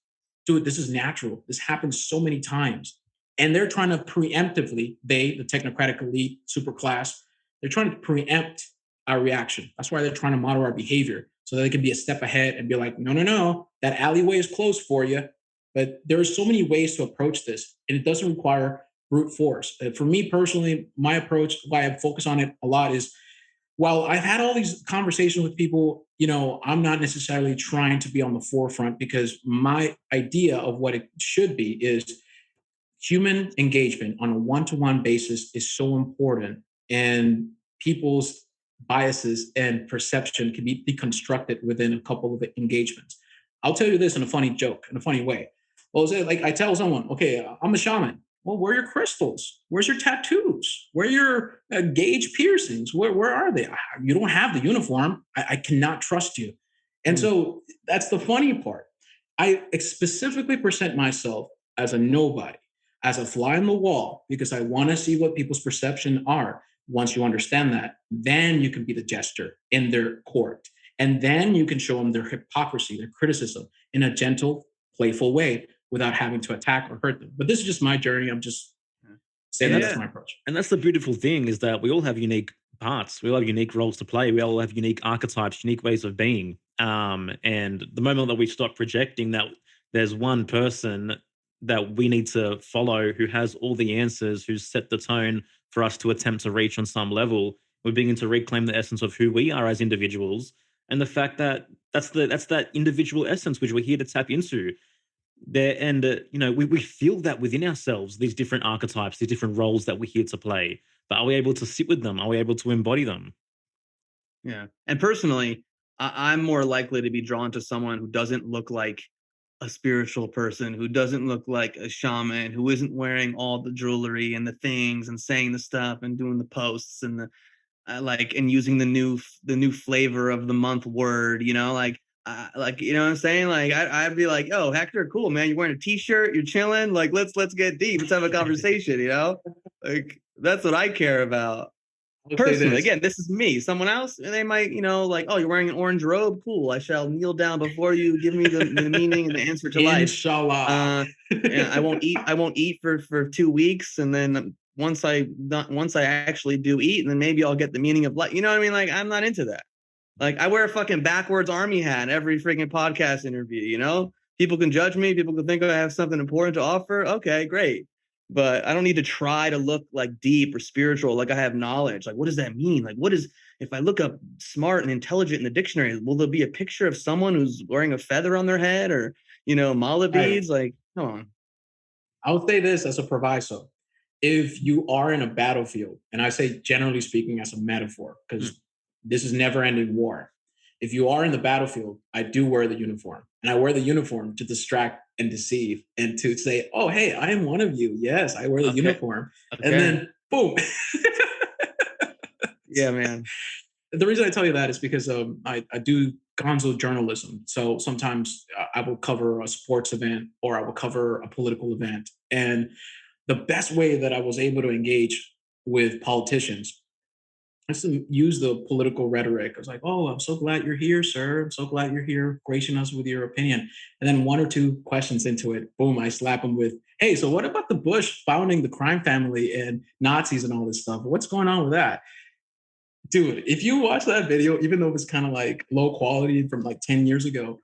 dude, this is natural. This happens so many times. And they're trying to preemptively, the technocratic elite, super class, they're trying to preempt our reaction. That's why they're trying to model our behavior so that they can be a step ahead and be like, no, no, no, that alleyway is closed for you. But there are so many ways to approach this, and it doesn't require brute force. For me personally, my approach, why I focus on it a lot is, while I've had all these conversations with people, I'm not necessarily trying to be on the forefront, because my idea of what it should be is human engagement on a one-to-one basis is so important, and people's biases and perception can be deconstructed within a couple of engagements. I'll tell you this in a funny joke, in a funny way. Well, say, like I tell someone, okay, I'm a shaman. Well, where are your crystals? Where's your tattoos? Where are your gauge piercings? Where are they? You don't have the uniform. I cannot trust you. And so that's the funny part. I specifically present myself as a nobody, as a fly on the wall, because I want to see what people's perception are. Once you understand that, then you can be the jester in their court. And then you can show them their hypocrisy, their criticism in a gentle, playful way, without having to attack or hurt them. But this is just my journey. I'm just saying that's my approach. And that's the beautiful thing, is that we all have unique parts. We all have unique roles to play. We all have unique archetypes, unique ways of being. And the moment that we stop projecting that there's one person that we need to follow who has all the answers, who's set the tone for us to attempt to reach on some level, we begin to reclaim the essence of who we are as individuals, and the fact that that's that individual essence which we're here to tap into. There, and we feel that within ourselves, these different archetypes, these different roles that we're here to play. But are we able to sit with them? Are we able to embody them? Yeah. And personally, I'm more likely to be drawn to someone who doesn't look like a spiritual person, who doesn't look like a shaman, who isn't wearing all the jewelry and the things and saying the stuff and doing the posts and the and using the new flavor of the month word, you know what I'm saying? Like I'd be like, "Oh, Hector, cool, man. You're wearing a t-shirt, you're chilling. Like let's get deep. Let's have a conversation." Like that's what I care about. Personally, again, this is me. Someone else, they might, like, "Oh, you're wearing an orange robe. Cool. I shall kneel down before you. Give me the meaning and the answer to life." Inshallah. Yeah, I won't eat for 2 weeks, and then once I actually do eat, and then maybe I'll get the meaning of life. You know what I mean? Like I'm not into that. Like I wear a fucking backwards army hat every freaking podcast interview, People can judge me, people can think I have something important to offer. Okay, great. But I don't need to try to look like deep or spiritual, like I have knowledge. Like, what does that mean? Like, if I look up smart and intelligent in the dictionary, will there be a picture of someone who's wearing a feather on their head or, mala beads? Like, come on. I would say this as a proviso. If you are in a battlefield, and I say generally speaking as a metaphor, because this is never ending war. If you are in the battlefield, I do wear the uniform, and I wear the uniform to distract and deceive and to say, "Oh, hey, I am one of you. Yes, I wear the uniform." Okay. And then boom. Yeah, man. The reason I tell you that is because I do gonzo journalism. So sometimes I will cover a sports event or I will cover a political event. And the best way that I was able to engage with politicians is to use the political rhetoric. I was like, "Oh, I'm so glad you're here, sir. I'm so glad you're here gracing us with your opinion." And then one or two questions into it, boom, I slap them with, "Hey, so what about the Bush founding the crime family and Nazis and all this stuff? What's going on with that?" Dude, if you watch that video, even though it's kind of like low quality from like 10 years ago,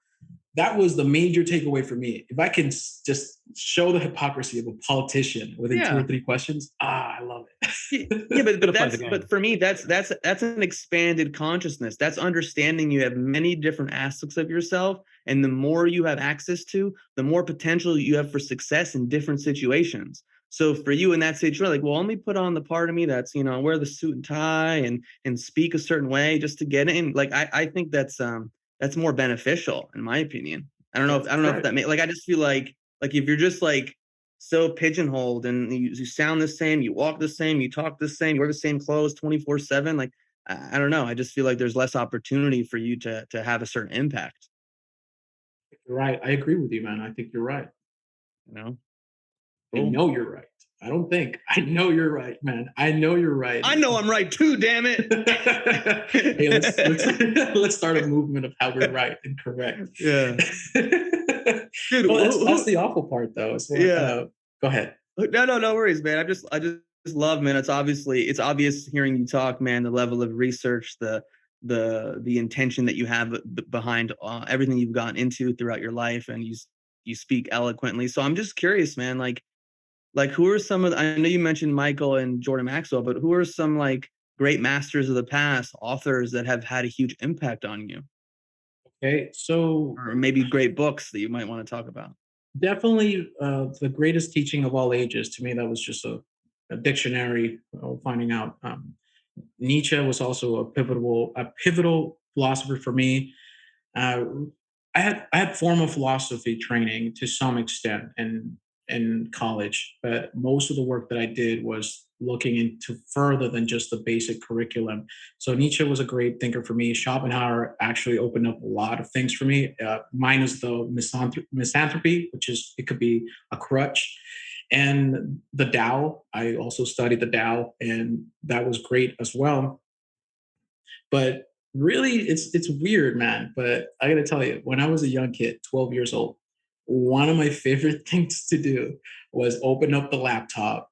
that was the major takeaway for me. If I can just show the hypocrisy of a politician within 2 or 3 questions, I love it. Yeah, but Play the that's game. but for me that's an expanded consciousness. That's understanding you have many different aspects of yourself, and the more you have access to, the more potential you have for success in different situations. So for you in that situation, like, well, let me put on the part of me that's, wear the suit and tie and speak a certain way just to get in. Like I think that's more beneficial in my opinion. That's I don't know if right. that may, like, I just feel like if you're just like so pigeonholed and you sound the same, you walk the same, you talk the same, you wear the same clothes 24/7, like I don't know, I just feel like there's less opportunity for you to have a certain impact, You're right. I agree with you, man. I think you're right. you know. I Cool. know you're right. I don't think. I know you're right, man. I know you're right. I know I'm right too, damn it. Hey, let's start a movement of how we're right and correct. Yeah. Dude, Well, that's the awful part, though. It's what, yeah. go ahead. No worries, man. I just love, man. It's obvious hearing you talk, man. The level of research, the intention that you have behind everything you've gotten into throughout your life, and you speak eloquently. So I'm just curious, man. Like who are some of I know you mentioned Michael and Jordan Maxwell, but who are some like great masters of the past, authors that have had a huge impact on you, Okay, so or maybe great books that you might want to talk about? definitely the greatest teaching of all ages. To me, that was just a dictionary. Finding out Nietzsche was also a pivotal philosopher for me. Uh, I had formal philosophy training to some extent in college, but most of the work that I did was looking into further than just the basic curriculum. So Nietzsche was a great thinker for me. Schopenhauer actually opened up a lot of things for me. Mine is the misanthropy, which is it could be a crutch, and the Tao. I also studied the Tao, and that was great as well. But really, it's weird, man. But I gotta tell you, when I was a young kid, 12 years old, one of my favorite things to do was open up the laptop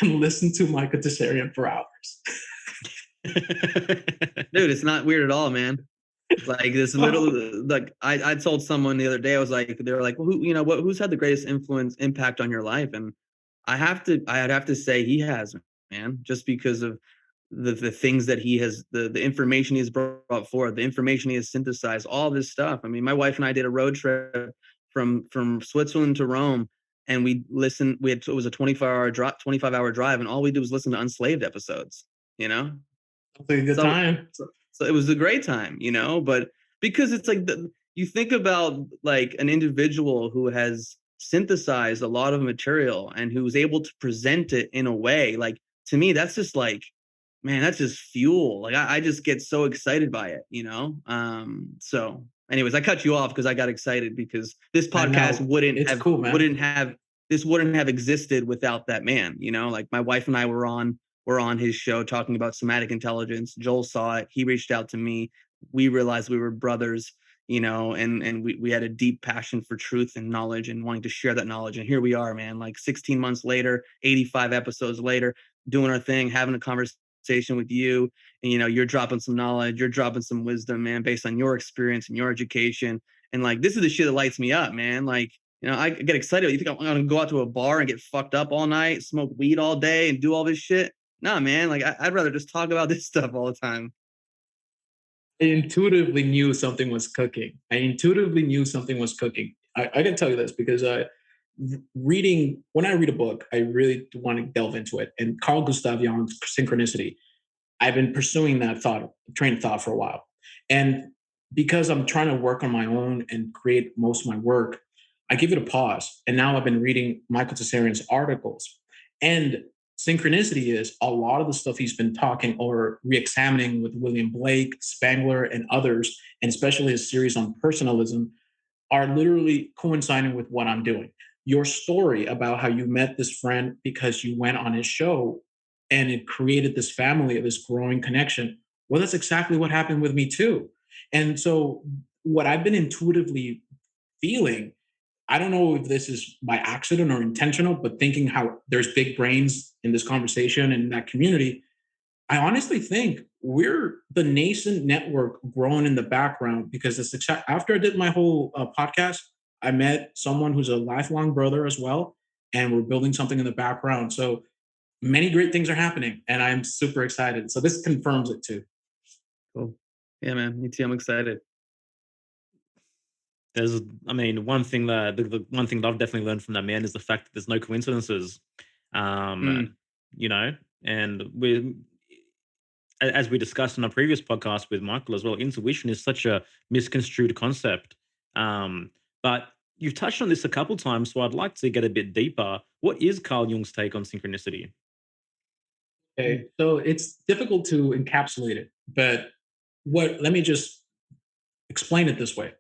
and listen to Michael Tessarian for hours. Dude, it's not weird at all, man. Like this little, like I told someone the other day, I was like, they were like, well, who's had the greatest impact on your life? And I'd have to say he has, man, just because of the things that he has, the information he's brought forward, the information he has synthesized, all this stuff. I mean, my wife and I did a road trip from Switzerland to Rome, and it was a 25-hour drive, and all we did was listen to Unslaved episodes, you know? Hopefully a good So time. so it was a great time, but because it's like you think about like an individual who has synthesized a lot of material and who's able to present it in a way, like, to me, that's just like, man, that's just fuel. Like I just get so excited by it. So anyways, I cut you off because I got excited because this I podcast know. It's cool, man. wouldn't have existed without that man. Like my wife and I were on his show talking about somatic intelligence. Joel saw it. He reached out to me. We realized we were brothers, and we had a deep passion for truth and knowledge and wanting to share that knowledge. And here we are, man, like 16 months later, 85 episodes later, doing our thing, having a conversation with you. And, you're dropping some knowledge, you're dropping some wisdom, man, based on your experience and your education. And like, this is the shit that lights me up, man. Like, I get excited. You think I'm going to go out to a bar and get fucked up all night, smoke weed all day and do all this shit? Nah, man, like I'd rather just talk about this stuff all the time. I intuitively knew something was cooking. I can tell you this because when I read a book, I really want to delve into it. And Carl Gustav Jung's synchronicity, I've been pursuing that train of thought for a while. And because I'm trying to work on my own and create most of my work, I give it a pause. And now I've been reading Michael Tessarian's articles. And synchronicity is a lot of the stuff he's been talking or re-examining with William Blake, Spangler, and others, and especially his series on personalism, are literally coinciding with what I'm doing. Your story about how you met this friend because you went on his show and it created this family, this growing connection. Well, that's exactly what happened with me too. And so, what I've been intuitively feeling, I don't know if this is by accident or intentional, but thinking how there's big brains in this conversation and in that community, I honestly think we're the nascent network growing in the background because after I did my whole podcast, I met someone who's a lifelong brother as well, and we're building something in the background. So many great things are happening, and I'm super excited. So this confirms it too. Cool. Yeah, man. Me too. I'm excited. There's, I mean, one thing that the one thing that I've definitely learned from that man is the fact that there's no coincidences. Um, Mm, you know, and as we discussed in our previous podcast with Michael as well, intuition is such a misconstrued concept. But you've touched on this a couple times, so I'd like to get a bit deeper. What is Carl Jung's take on synchronicity? Okay, so it's difficult to encapsulate it, but what? Let me just explain it this way.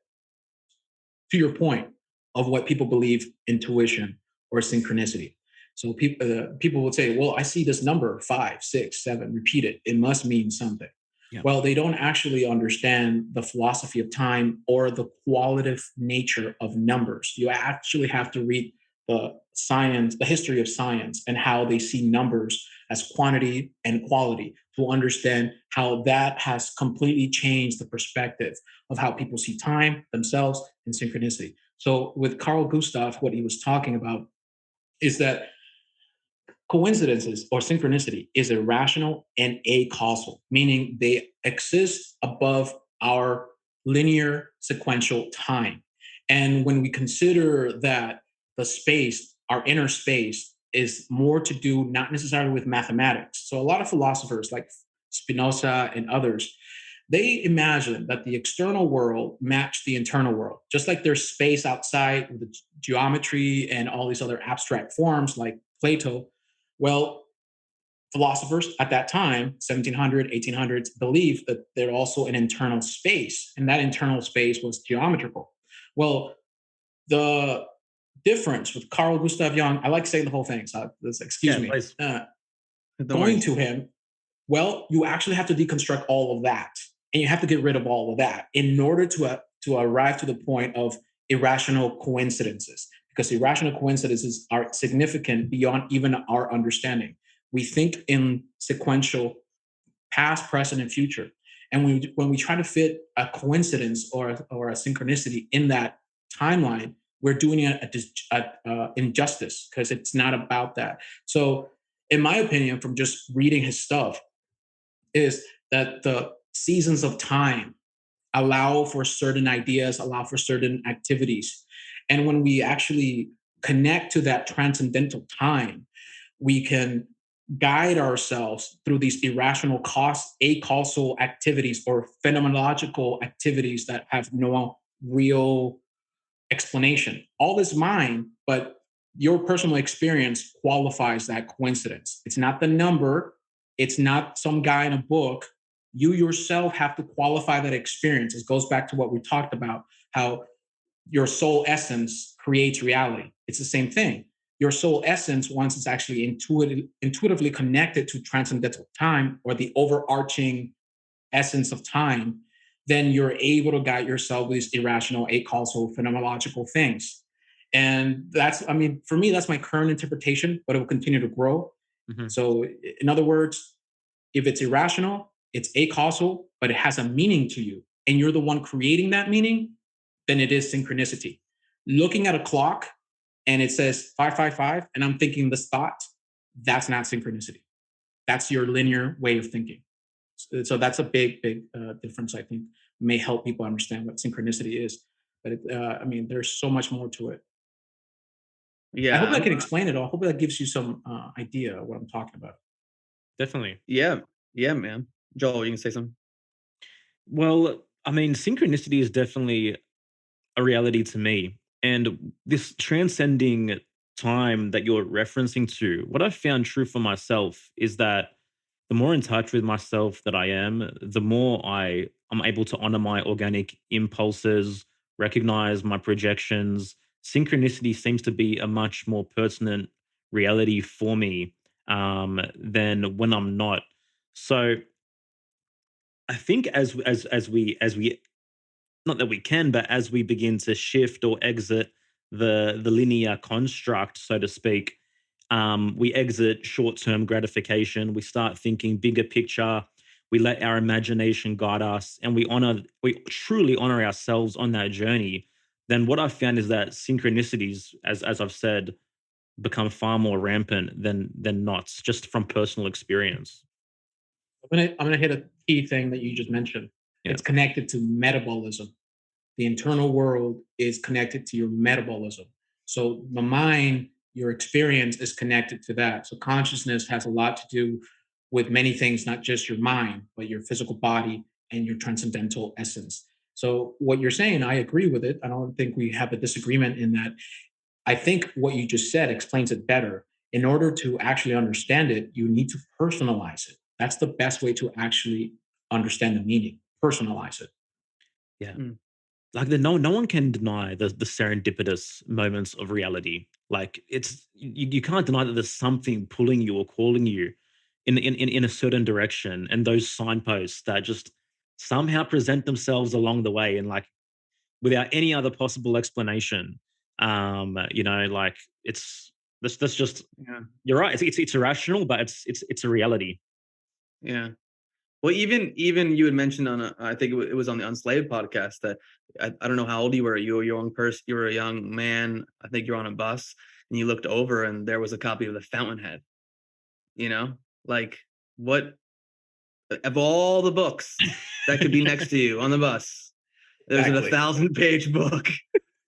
To your point of what people believe intuition or synchronicity. So people would say, well, I see this number 5, 6, 7, repeat it. It must mean something. Yeah. Well, they don't actually understand the philosophy of time or the qualitative nature of numbers. You actually have to read the science, the history of science, and how they see numbers as quantity and quality to understand how that has completely changed the perspective of how people see time, themselves, and synchronicity. So with Carl Gustav, what he was talking about is that coincidences or synchronicity is irrational and acausal, meaning they exist above our linear sequential time. And when we consider that the space, our inner space, is more to do not necessarily with mathematics. So a lot of philosophers like Spinoza and others, they imagine that the external world matched the internal world, just like there's space outside with the geometry and all these other abstract forms like Plato. Well, philosophers at that time, 1700, 1800s, believed that there's also an internal space, and that internal space was geometrical. Well, the difference with Carl Gustav Jung, I like saying the whole thing, so excuse Yeah, me. please. don't Going worry. to him, well, you actually have to deconstruct all of that, and you have to get rid of all of that in order to arrive to the point of irrational coincidences, because irrational coincidences are significant beyond even our understanding. We think in sequential past, present, and future. And when we try to fit a coincidence or a synchronicity in that timeline, we're doing it injustice because it's not about that. So, in my opinion, from just reading his stuff, is that the seasons of time allow for certain ideas, allow for certain activities. And when we actually connect to that transcendental time, we can guide ourselves through these irrational acausal activities or phenomenological activities that have no real explanation. All is mine, but your personal experience qualifies that coincidence. It's not the number, it's not some guy in a book. You yourself have to qualify that experience. It goes back to what we talked about, how your soul essence creates reality. It's the same thing. Your soul essence, once it's actually intuitively connected to transcendental time or the overarching essence of time, then you're able to guide yourself with these irrational, acausal, phenomenological things. And that's, I mean, for me, that's my current interpretation, but it will continue to grow. Mhm. So, in other words, if it's irrational, it's acausal, but it has a meaning to you, and you're the one creating that meaning, then it is synchronicity. Looking at a clock and it says 555, and I'm thinking this thought, that's not synchronicity. That's your linear way of thinking. So that's a big difference. I think may help people understand what synchronicity is. But I mean, there's so much more to it. I Yeah, hope I can explain it all. I hope that gives you some idea of what I'm talking about. Definitely. yeah, yeah, man. Joel, you can say something. Well, I mean, synchronicity is definitely a reality to me. And this transcending time that you're referencing to, what I've found true for myself is that the more in touch with myself that I am, the more am able to honor my organic impulses, recognize my projections. Synchronicity seems to be a much more pertinent reality for me than when I'm not. So I think as we not that we can, but as we begin to shift or exit the linear construct, so to speak, we exit short term gratification. We start thinking bigger picture. we let our imagination guide us, and we truly honor ourselves on that journey, then what I've found is that synchronicities, as I've said, become far more rampant than not, just from personal experience. I'm gonna hit a key thing that you just mentioned. Yeah. It's connected to metabolism. The internal world is connected to your metabolism. So the mind, your experience is connected to that. So consciousness has a lot to do with many things, not just your mind, but your physical body and your transcendental essence. So what you're saying, I agree with it. I don't think we have a disagreement in that. I think what you just said explains it better. In order to actually understand it, you need to personalize it. That's the best way to actually understand the meaning. Personalize it. Yeah. Mm. Like no one can deny the serendipitous moments of reality. Like you can't deny that there's something pulling you or calling you in a certain direction, and those signposts that just somehow present themselves along the way, and like without any other possible explanation. Like that's just, Yeah. you're right. It's irrational, but it's a reality. Yeah. Well, even you had mentioned on I think it was on the Unslaved podcast that I don't know how old you were. You were a young person. You were a young man. I think you're on a bus and you looked over and there was a copy of the Fountainhead. You know, like what of all the books that could be next to you on the bus, there's a Exactly. 1,000-page book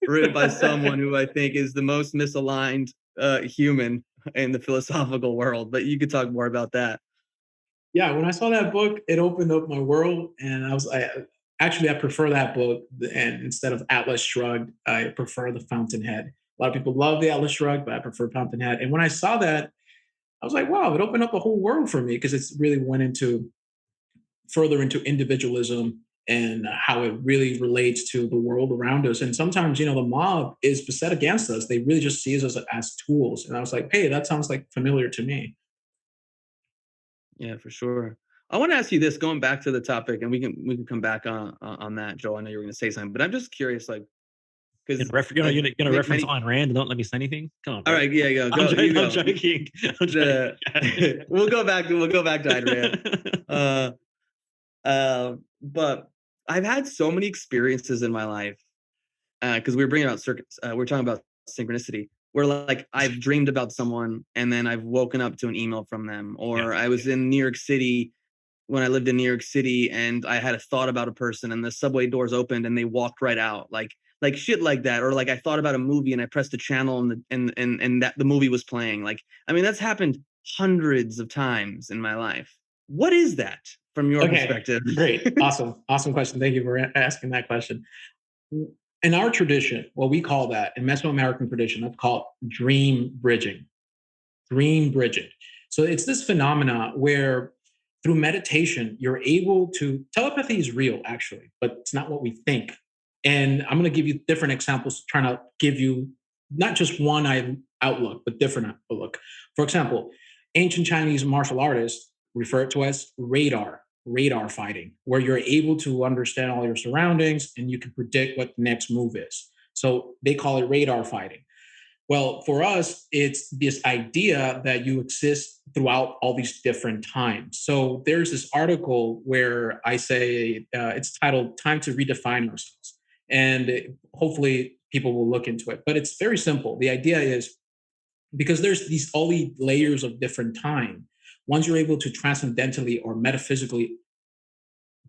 written by someone who I think is the most misaligned human in the philosophical world. But you could talk more about that. Yeah, when I saw that book, it opened up my world, and I prefer that book, and instead of Atlas Shrugged, I prefer the Fountainhead. A lot of people love the Atlas Shrugged, but I prefer Fountainhead. And when I saw that, I was like, wow, it opened up a whole world for me because it's really went into further into individualism and how it really relates to the world around us. And sometimes, the mob is beset against us. They really just see us as tools. And I was like, hey, that sounds like familiar to me. Yeah, for sure. I want to ask you this, going back to the topic, and we can come back on that, Joel. I know you were going to say something, but I'm just curious, like, because like You're gonna reference many. Ayn Rand and not let me say anything. Come on, All bro. right, yeah, go, I'm go, joking. you I'm go. joking. I'm joking. We'll go back to Ayn Rand. But I've had so many experiences in my life because we were bringing about circuits. We're talking about synchronicity, where like I've dreamed about someone and then I've woken up to an email from them, or I was in New York City when I lived in New York City and I had a thought about a person and the subway doors opened and they walked right out, like shit like that. Or like I thought about a movie and I pressed a channel and that the movie was playing. Like, I mean, that's happened hundreds of times in my life. What is that from your Okay, perspective? great. Awesome question. Thank you for asking that question. In our tradition, what we call that in Mesoamerican tradition, that's called dream bridging. Dream bridging. So it's this phenomena where through meditation, you're able to, telepathy is real actually, but it's not what we think. And I'm going to give you different examples, trying to give you not just one outlook, but different outlook. For example, ancient Chinese martial artists refer to as radar fighting, where you're able to understand all your surroundings and you can predict what the next move is. So they call it radar fighting. Well, for us, it's this idea that you exist throughout all these different times. So there's this article where I say it's titled Time to Redefine Ourselves. And hopefully people will look into it. But it's very simple. The idea is because there's these all these layers of different time, once you're able to transcendentally or metaphysically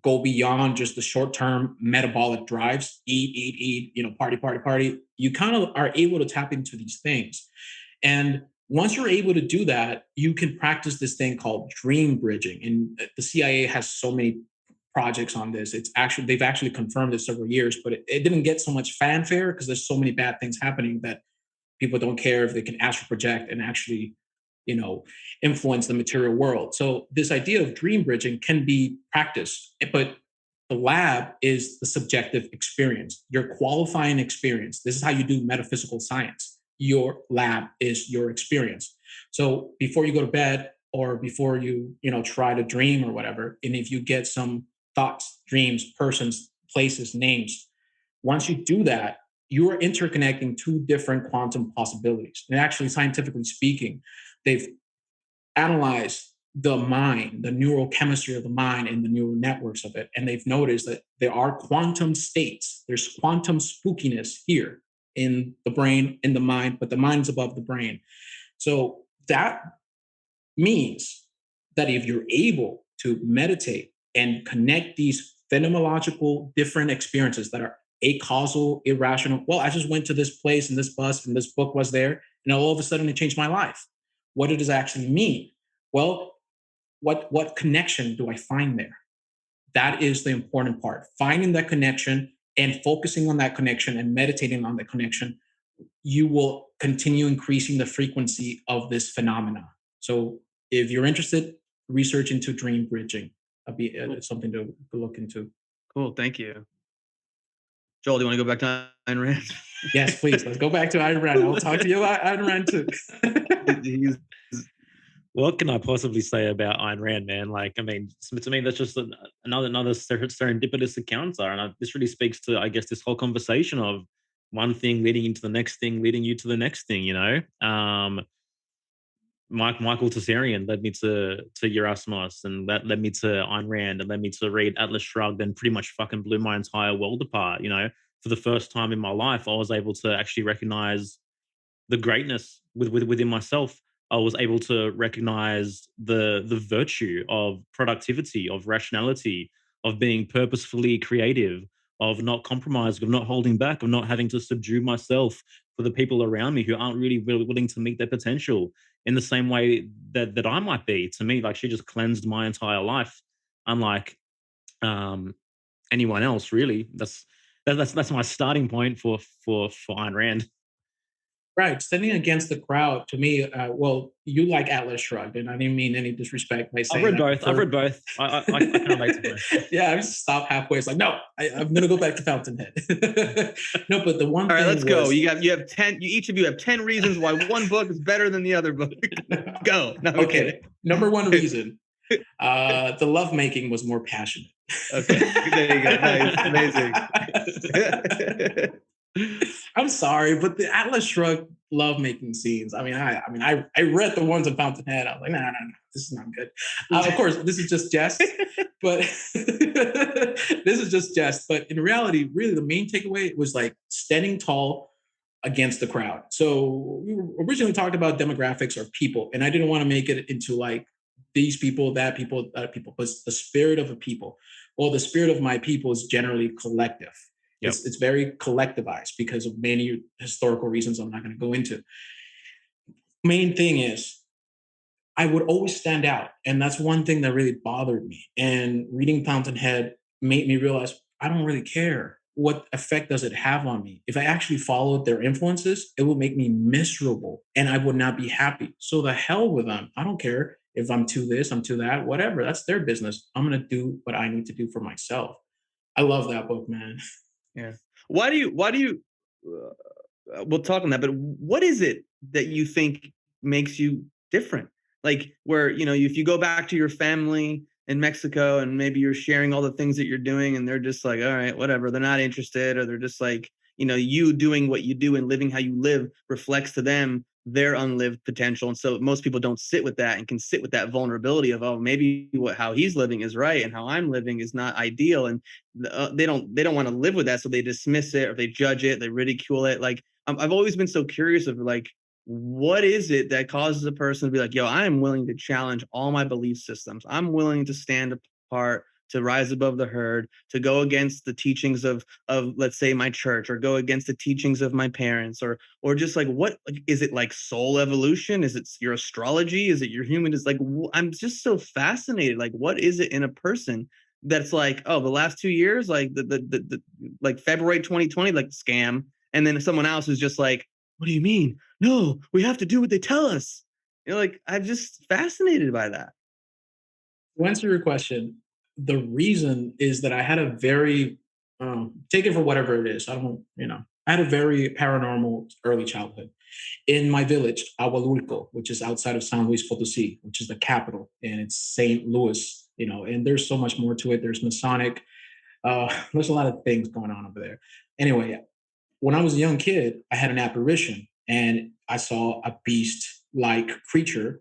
go beyond just the short-term metabolic drives, eat, party, party, party, you kind of are able to tap into these things. And once you're able to do that, you can practice this thing called dream bridging. And the CIA has so many projects on this. They've actually confirmed it several years, but it didn't get so much fanfare because there's so many bad things happening that people don't care if they can astral project and actually you know influence the material world. So this idea of dream bridging can be practiced, but the lab is the subjective experience, your qualifying experience. This is how you do metaphysical science. Your lab is your experience. So before you go to bed or before you try to dream or whatever, and if you get some thoughts, dreams, persons, places, names, once you do that, you are interconnecting two different quantum possibilities. And actually, scientifically speaking, they've analyzed the mind, the neurochemistry of the mind and the neural networks of it. And they've noticed that there are quantum states. There's quantum spookiness here in the brain, in the mind, but the mind's above the brain. So that means that if you're able to meditate and connect these phenomenological different experiences that are acausal, irrational. Well, I just went to this place and this bus and this book was there, and all of a sudden it changed my life. What does it actually mean? Well, what connection do I find there? That is the important part. Finding that connection and focusing on that connection and meditating on the connection, you will continue increasing the frequency of this phenomena. So if you're interested, research into dream bridging. That'd be something to look into. Cool. Thank you. Joel, do you want to go back to Ayn Rand? Yes, please. Let's go back to Ayn Rand. I'll talk to you about Ayn Rand too. What can I possibly say about Ayn Rand, man? Like, I mean, to me, that's just another serendipitous encounter. And this really speaks to, I guess, this whole conversation of one thing leading into the next thing, leading you to the next thing, you know? Michael Tessarian led me to Yerasimos, and that led me to Ayn Rand, and led me to read Atlas Shrugged, and pretty much fucking blew my entire world apart, you know? For the first time in my life, I was able to actually recognize the greatness within myself. I was able to recognize the virtue of productivity, of rationality, of being purposefully creative, of not compromising, of not holding back, of not having to subdue myself for the people around me who aren't really willing to meet their potential in the same way that I might be. To me, like, she just cleansed my entire life, unlike anyone else. Really, that's my starting point for Ayn Rand. Right, standing against the crowd to me. Well, you like Atlas Shrugged, and I didn't mean any disrespect by I've saying read that. both. I've read both. I can relate to both. Yeah, I just stopped halfway. It's like, no, I'm going to go back to Fountainhead. No, but the one All right, thing let's go. was, You have 10. Each of you have 10 reasons why one book is better than the other book. Go. No, I'm okay, kidding. number one reason, the lovemaking was more passionate. Okay, there you go. Nice, amazing. I'm sorry, but the Atlas Shrugged lovemaking scenes. I read the ones in Fountainhead. I was like, no, this is not good. Of course, this is just jest, but this is just jest. But in reality, really, the main takeaway was like standing tall against the crowd. So we originally talked about demographics or people, and I didn't want to make it into like these people, that people, that people, but the spirit of a people. Well, the spirit of my people is generally collective. Yep. It's very collectivized because of many historical reasons I'm not going to go into. Main thing is I would always stand out. And that's one thing that really bothered me. And reading Fountainhead made me realize I don't really care. What effect does it have on me? If I actually followed their influences, it will make me miserable and I would not be happy. So the hell with them. I don't care if I'm to this, I'm to that, whatever. That's their business. I'm going to do what I need to do for myself. I love that book, man. Yeah. Why do you, we'll talk on that, but what is it that you think makes you different? Like where, if you go back to your family in Mexico and maybe you're sharing all the things that you're doing and they're just like, all right, whatever, they're not interested, or they're just like, you doing what you do and living how you live reflects to them their unlived potential. And so most people don't sit with that and can sit with that vulnerability of, oh, maybe how he's living is right and how I'm living is not ideal. And they don't want to live with that. So they dismiss it or they judge it, they ridicule it. Like I've always been so curious of like, what is it that causes a person to be like, yo, I am willing to challenge all my belief systems. I'm willing to stand apart, to rise above the herd, to go against the teachings of let's say my church, or go against the teachings of my parents, or just like, what is it, like soul evolution? Is it your astrology? Is it your human? Is like, I'm just so fascinated. Like, what is it in a person that's like, oh, the last 2 years, like the like February 2020, like scam, and then someone else is just like, what do you mean? No, we have to do what they tell us. Like, I'm just fascinated by that. To answer your question, the reason is that I had a very, take it for whatever it is. I had a very paranormal early childhood. In my village, Aguadulco, which is outside of San Luis Potosí, which is the capital, and it's St. Louis, and there's so much more to it. There's Masonic, there's a lot of things going on over there. Anyway, when I was a young kid, I had an apparition and I saw a beast-like creature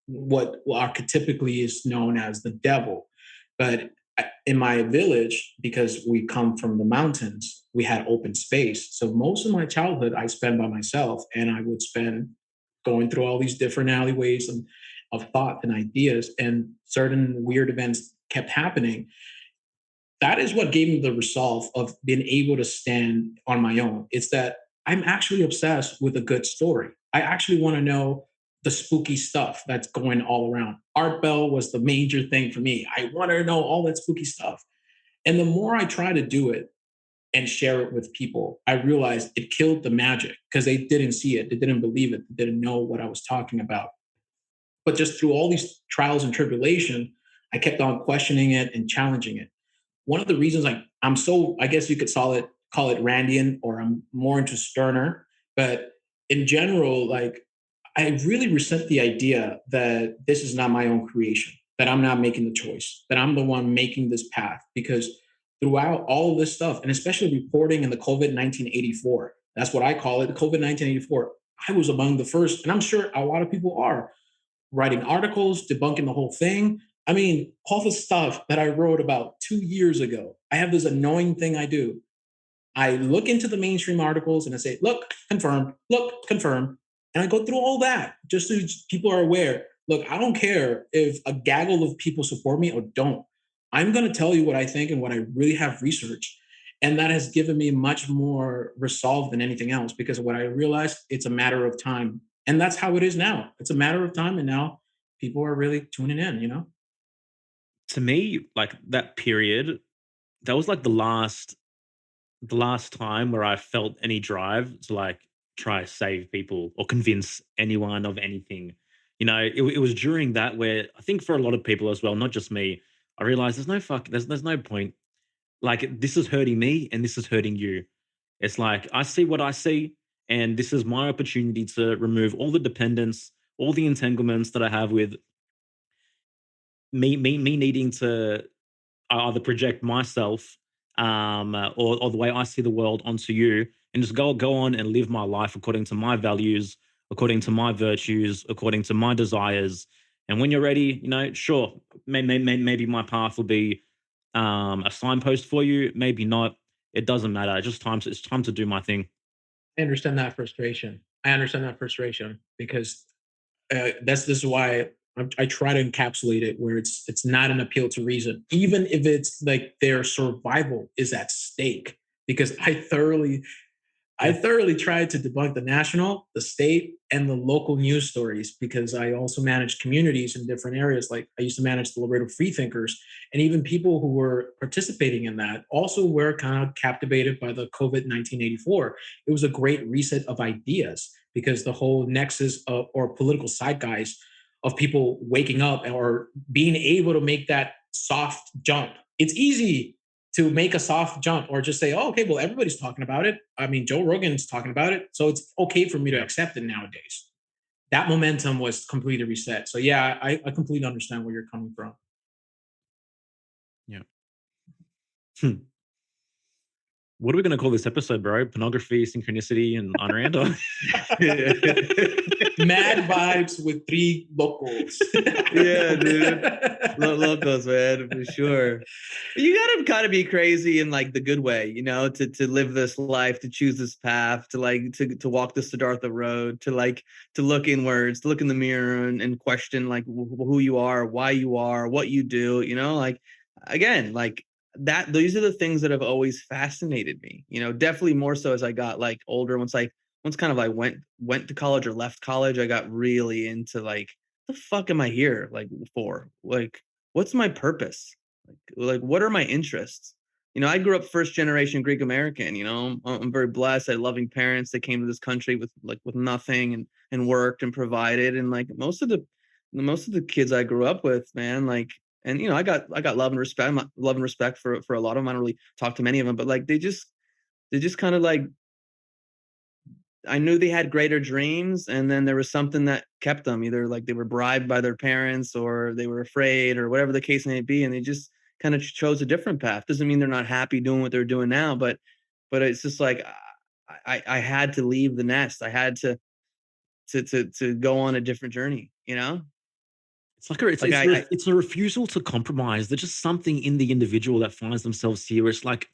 what archetypically is known as the devil. But in my village, because we come from the mountains, we had open space. So most of my childhood I spent by myself, and I would spend going through all these different alleyways of thought and ideas, and certain weird events kept happening. That is what gave me the resolve of being able to stand on my own. It's that I'm actually obsessed with a good story. I actually want to know the spooky stuff that's going all around. Art Bell was the major thing for me. I wanted to know all that spooky stuff. And the more I try to do it and share it with people, I realized it killed the magic because they didn't see it, they didn't believe it, they didn't know what I was talking about. But just through all these trials and tribulation, I kept on questioning it and challenging it. One of the reasons I'm so, I guess you could call it Randian, or I'm more into Sterner, but in general, like, I really resent the idea that this is not my own creation, that I'm not making the choice, that I'm the one making this path. Because throughout all of this stuff, and especially reporting in the COVID 1984, that's what I call it, the COVID 1984, I was among the first, and I'm sure a lot of people are, writing articles, debunking the whole thing. I mean, all the stuff that I wrote about 2 years ago. I have this annoying thing I do. I look into the mainstream articles and I say, look, confirmed. And I go through all that just so people are aware. Look, I don't care if a gaggle of people support me or don't. I'm going to tell you what I think and what I really have researched. And that has given me much more resolve than anything else, because what I realized, it's a matter of time. And that's how it is now. It's a matter of time. And now people are really tuning in, you know? To me, like that period, that was like the last time where I felt any drive to like try to save people or convince anyone of anything. It was during that where I think for a lot of people as well, not just me, I realized there's no point. Like this is hurting me and this is hurting you. It's like I see what I see, and this is my opportunity to remove all the dependence, all the entanglements that I have with me needing to either project myself or the way I see the world onto you, and just go on and live my life according to my values, according to my virtues, according to my desires. And when you're ready, sure, maybe my path will be a signpost for you, maybe not. It doesn't matter. It's time to do my thing. I understand that frustration. I understand that frustration because this is why I try to encapsulate it where it's not an appeal to reason, even if it's like their survival is at stake. Because I Yeah. thoroughly tried to debunk the national, the state, and the local news stories, because I also managed communities in different areas. Like I used to manage the Laredo Freethinkers, and even people who were participating in that also were kind of captivated by the COVID 1984. It was a great reset of ideas because the whole nexus of, or political zeitgeist of people waking up or being able to make that soft jump. It's easy to make a soft jump or just say, oh, okay, well, everybody's talking about it. I mean, Joe Rogan's talking about it. So it's okay for me to Yeah. accept it nowadays. That momentum was completely reset. So yeah, I completely understand where you're coming from. Yeah. Hmm. What are we going to call this episode, bro? Pornography, synchronicity, and Ayn Rand? Mad vibes with three locals. Yeah, dude. Locals, man, for sure. You gotta kind of be crazy in like the good way, to live this life, to choose this path, to like to walk the Siddhartha road, to like to look inwards, to look in the mirror and question like who you are, why you are, what you do, like again, like that. These are the things that have always fascinated me, definitely more so as I got like older. Once kind of like went to college or left college, I got really into like the fuck am I here like for? Like, what's my purpose? Like what are my interests? I grew up first generation Greek American. I'm very blessed. I had loving parents that came to this country with nothing and worked and provided. And like most of the kids I grew up with, man, like, and I got love and respect for a lot of them. I don't really talk to many of them, but like they just kind of like I knew they had greater dreams, and then there was something that kept them. Either like they were bribed by their parents, or they were afraid, or whatever the case may be, and they just kind of chose a different path. Doesn't mean they're not happy doing what they're doing now, but it's just like I had to leave the nest. I had to go on a different journey. It's like a, Like it's a refusal to compromise. There's just something in the individual that finds themselves here. It's like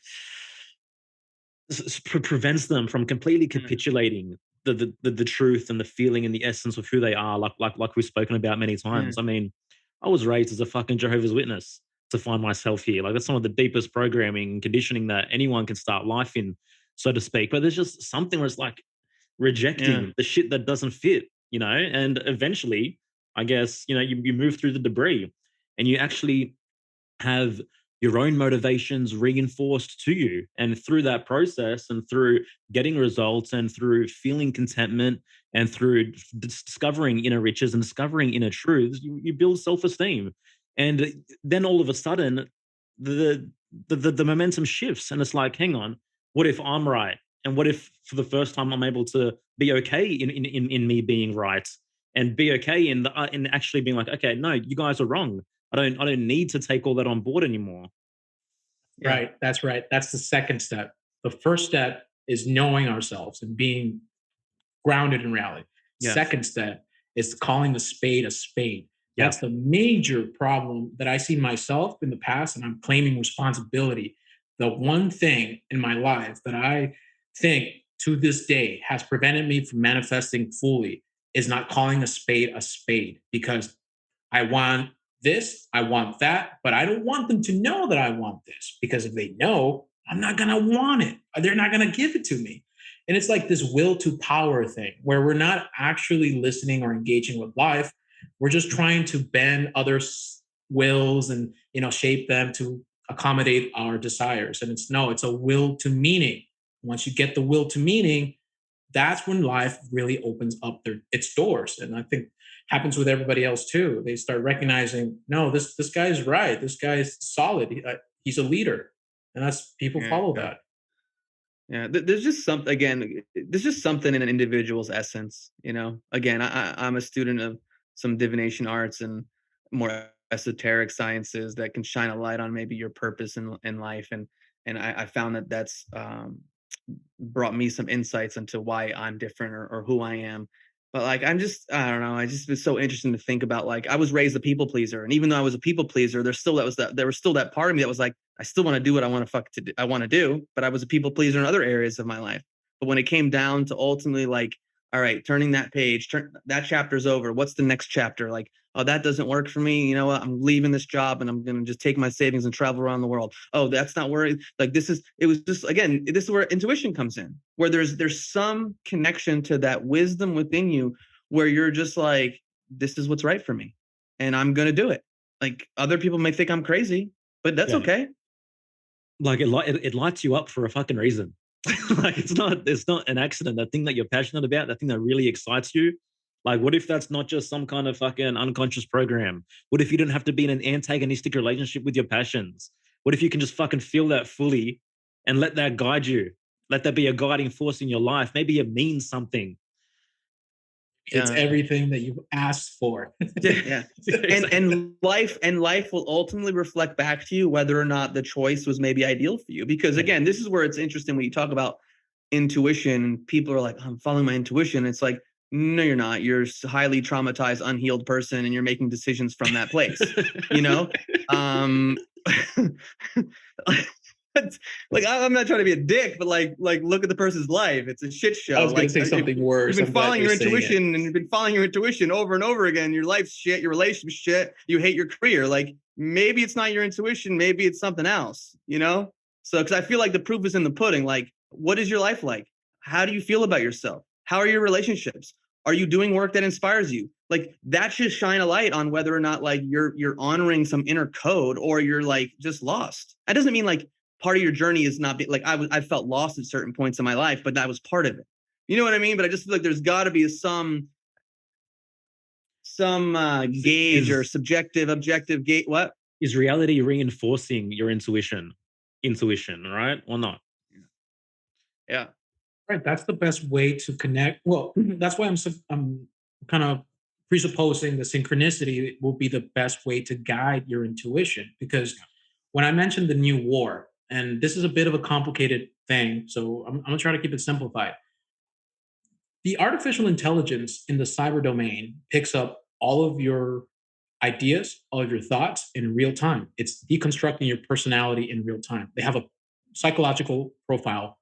prevents them from completely mm, capitulating the truth and the feeling and the essence of who they are, like we've spoken about many mm, times. I mean, I was raised as a fucking Jehovah's Witness to find myself here. Like that's some of the deepest programming and conditioning that anyone can start life in, so to speak. But there's just something where it's like yeah, rejecting the shit that doesn't fit, and eventually, I guess, you move through the debris and you actually have your own motivations reinforced to you. And through that process and through getting results and through feeling contentment and through discovering inner riches and discovering inner truths, you build self esteem. And then all of a sudden, the, the momentum shifts. And it's like, hang on, what if I'm right? And what if for the first time I'm able to be okay in me being right and be okay in actually being like, okay, no, you guys are wrong. I don't need to take all that on board anymore. yeah, Right. That's right. That's the second step. The first step is knowing ourselves and being grounded in reality. yes, Second step is calling a spade a spade. Yeah. That's the major problem that I see myself in the past, and I'm claiming responsibility. The one thing in my life that I think to this day has prevented me from manifesting fully is not calling a spade, because I want this, I want that, but I don't want them to know that I want this, because if they know, I'm not going to want it. They're not going to give it to me. And it's like this will to power thing where we're not actually listening or engaging with life. We're just trying to bend others' wills and, shape them to accommodate our desires. And it's a will to meaning. Once you get the will to meaning, that's when life really opens up its doors. And I think happens with everybody else too. They start recognizing, no, this guy's right. This guy's solid. He's a leader, and that's people yeah. follow that. Yeah, there's just something again. There's just something in an individual's essence, you know. Again, I'm a student of some divination arts and more esoteric sciences that can shine a light on maybe your purpose in life, and I found that that's brought me some insights into why I'm different or who I am. But like I don't know, I just was so interesting to think about. Like I was raised a people pleaser, and even though I was a people pleaser, there was still that part of me that was like, I still want to do what I want to do, but I was a people pleaser in other areas of my life. But when it came down to ultimately like, all right, turning that page, that chapter's over. What's the next chapter? Like, oh, that doesn't work for me. You know what? I'm leaving this job and I'm going to just take my savings and travel around the world. Oh, that's not where like it was just, again, this is where intuition comes in, where there's some connection to that wisdom within you where you're just like, this is what's right for me and I'm going to do it. Like other people may think I'm crazy, but that's Yeah. okay. Like it lights you up for a fucking reason. Like it's not an accident. That thing that you're passionate about, that thing that really excites you. Like, what if that's not just some kind of fucking unconscious program? What if you don't have to be in an antagonistic relationship with your passions? What if you can just fucking feel that fully and let that guide you? Let that be a guiding force in your life. Maybe it means something. It's Yeah. everything that you've asked for. Yeah. And life will ultimately reflect back to you whether or not the choice was maybe ideal for you. Because Yeah. again, this is where it's interesting when you talk about intuition. People are like, I'm following my intuition. It's like, no, you're not. You're a highly traumatized, unhealed person, and you're making decisions from that place. You know, um, like I'm not trying to be a dick, but like look at the person's life. It's a shit I show. was going to Like say if something you've worse. been I'm glad following you're your saying it. intuition and you've been following your intuition over and over again. Your life's shit, your relationship shit. You hate your career. Like maybe it's not your intuition. Maybe it's something else. You know. So because I feel like the proof is in the pudding. Like what is your life like? How do you feel about yourself? How are your relationships? Are you doing work that inspires you? Like that should shine a light on whether or not like you're honoring some inner code or you're like just lost. That doesn't mean like part of your journey is not like I felt lost at certain points in my life, but that was part of it. You know what I mean? But I just feel like there's got to be some gauge or Is subjective, objective gate. What? is reality reinforcing your intuition, right? Or not? Yeah. Right. That's the best way to connect. Well, that's why I'm kind of presupposing the synchronicity will be the best way to guide your intuition. Because when I mentioned the new war, and this is a bit of a complicated thing, so I'm gonna try to keep it simplified. The artificial intelligence in the cyber domain picks up all of your ideas, all of your thoughts in real time. It's deconstructing your personality in real time. They have a psychological profile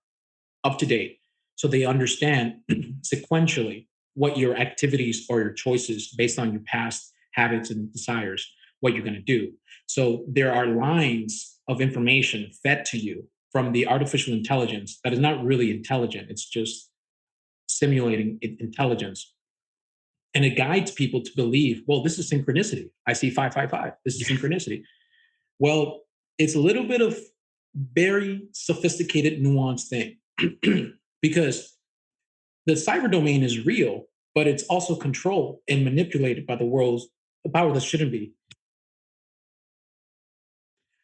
up to date. So they understand sequentially what your activities or your choices based on your past habits and desires, what you're going to do. So there are lines of information fed to you from the artificial intelligence that is not really intelligent. It's just simulating intelligence. And it guides people to believe, well, this is synchronicity. I see 555. This is synchronicity. Well, it's a little bit of very sophisticated, nuanced thing because the cyber domain is real, but it's also controlled and manipulated by the power that shouldn't be.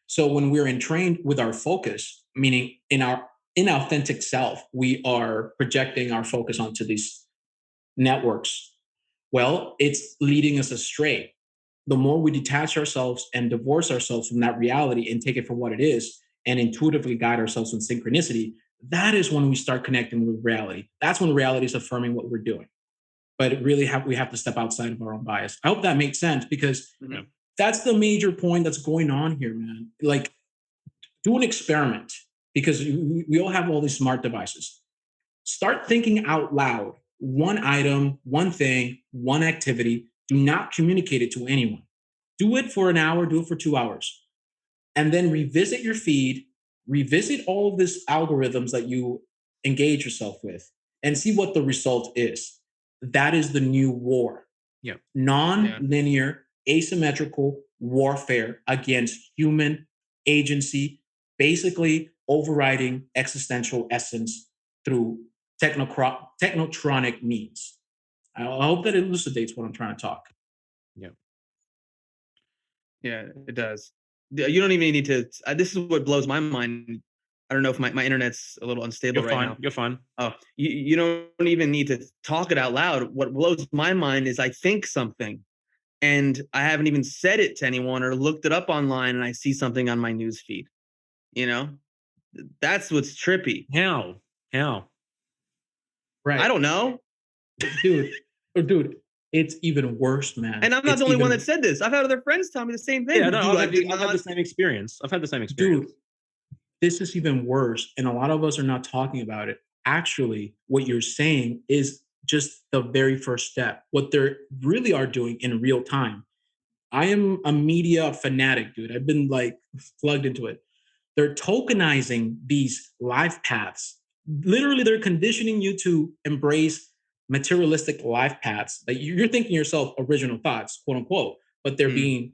So when we're entrained with our focus, meaning in our inauthentic self, we are projecting our focus onto these networks. Well, it's leading us astray. The more we detach ourselves and divorce ourselves from that reality and take it for what it is and intuitively guide ourselves with synchronicity, that is when we start connecting with reality. That's when reality is affirming what we're doing. But we have to step outside of our own bias. I hope that makes sense because that's the major point that's going on here, man. Like, do an experiment because we all have all these smart devices. Start thinking out loud. One item, one thing, one activity. Do not communicate it to anyone. Do it for an hour, do it for 2 hours. And then revisit your feed, revisit all of these algorithms that you engage yourself with, and see what the result is. That is the new war. Yeah. Non-linear, asymmetrical warfare against human agency, basically overriding existential essence through technotronic means. I hope that elucidates what I'm trying to talk. Yeah, it does. You don't even need to. This is what blows my mind. I don't know if my internet's a little unstable You're right fine. now. You're fine. Oh, you don't even need to talk it out loud. What blows my mind is I think something and I haven't even said it to anyone or looked it up online and I see something on my news feed. You know, that's what's trippy. How? Right. I don't know. Dude, it's even worse, man. And I'm not It's the only one even- that said this. I've had other friends tell me the same thing. Yeah, no, Dude, I've had the same experience. Dude, this is even worse. And a lot of us are not talking about it. Actually, what you're saying is just the very first step. What they really are doing in real time. I am a media fanatic, dude. I've been like plugged into it. They're tokenizing these life paths. Literally, they're conditioning you to embrace materialistic life paths. Like you're thinking yourself original thoughts, quote unquote, but they're being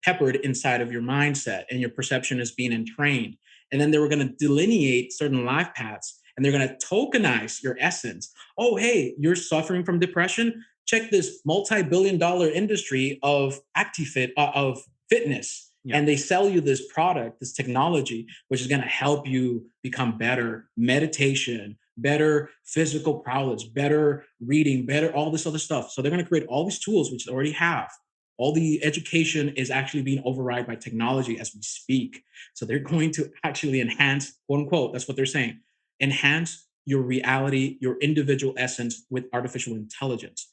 peppered inside of your mindset and your perception is being entrained. And then they were going to delineate certain life paths and they're going to tokenize your essence. Oh, hey, you're suffering from depression? Check this multi-billion-dollar industry of of fitness. Yeah. And they sell you this product, this technology, which is going to help you become better. Meditation, better physical prowess, better reading, better all this other stuff. So they're going to create all these tools, which they already have. All the education is actually being override by technology as we speak. So they're going to actually enhance, quote unquote, that's what they're saying, enhance your reality, your individual essence with artificial intelligence.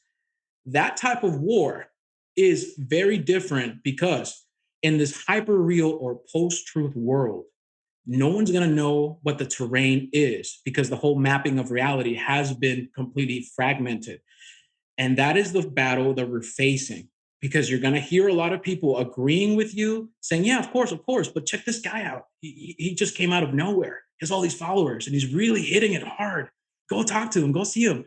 That type of war is very different because in this hyper real or post-truth world, no one's going to know what the terrain is because the whole mapping of reality has been completely fragmented. And that is the battle that we're facing because you're going to hear a lot of people agreeing with you saying, yeah, of course, but check this guy out. He just came out of nowhere. He has all these followers and he's really hitting it hard. Go talk to him, go see him.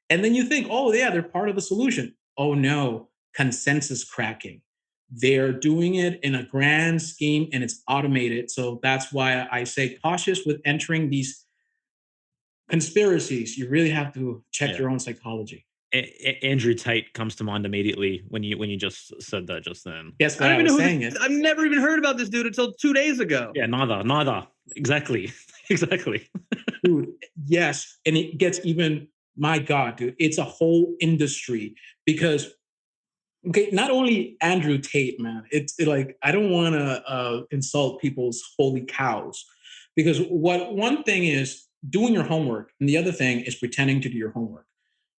And then you think, oh, yeah, they're part of the solution. Oh, no, consensus cracking. They're doing it in a grand scheme and it's automated. So that's why I say cautious with entering these conspiracies. You really have to check your own psychology. Andrew Tate comes to mind immediately when you just said that just then. Guess what I was saying it. I've never even heard about this dude until 2 days ago. Yeah, neither. Exactly. Dude, yes. And it gets even, my God, dude, it's a whole industry because, okay, not only Andrew Tate, man, like, I don't want to insult people's holy cows because one thing is doing your homework and the other thing is pretending to do your homework.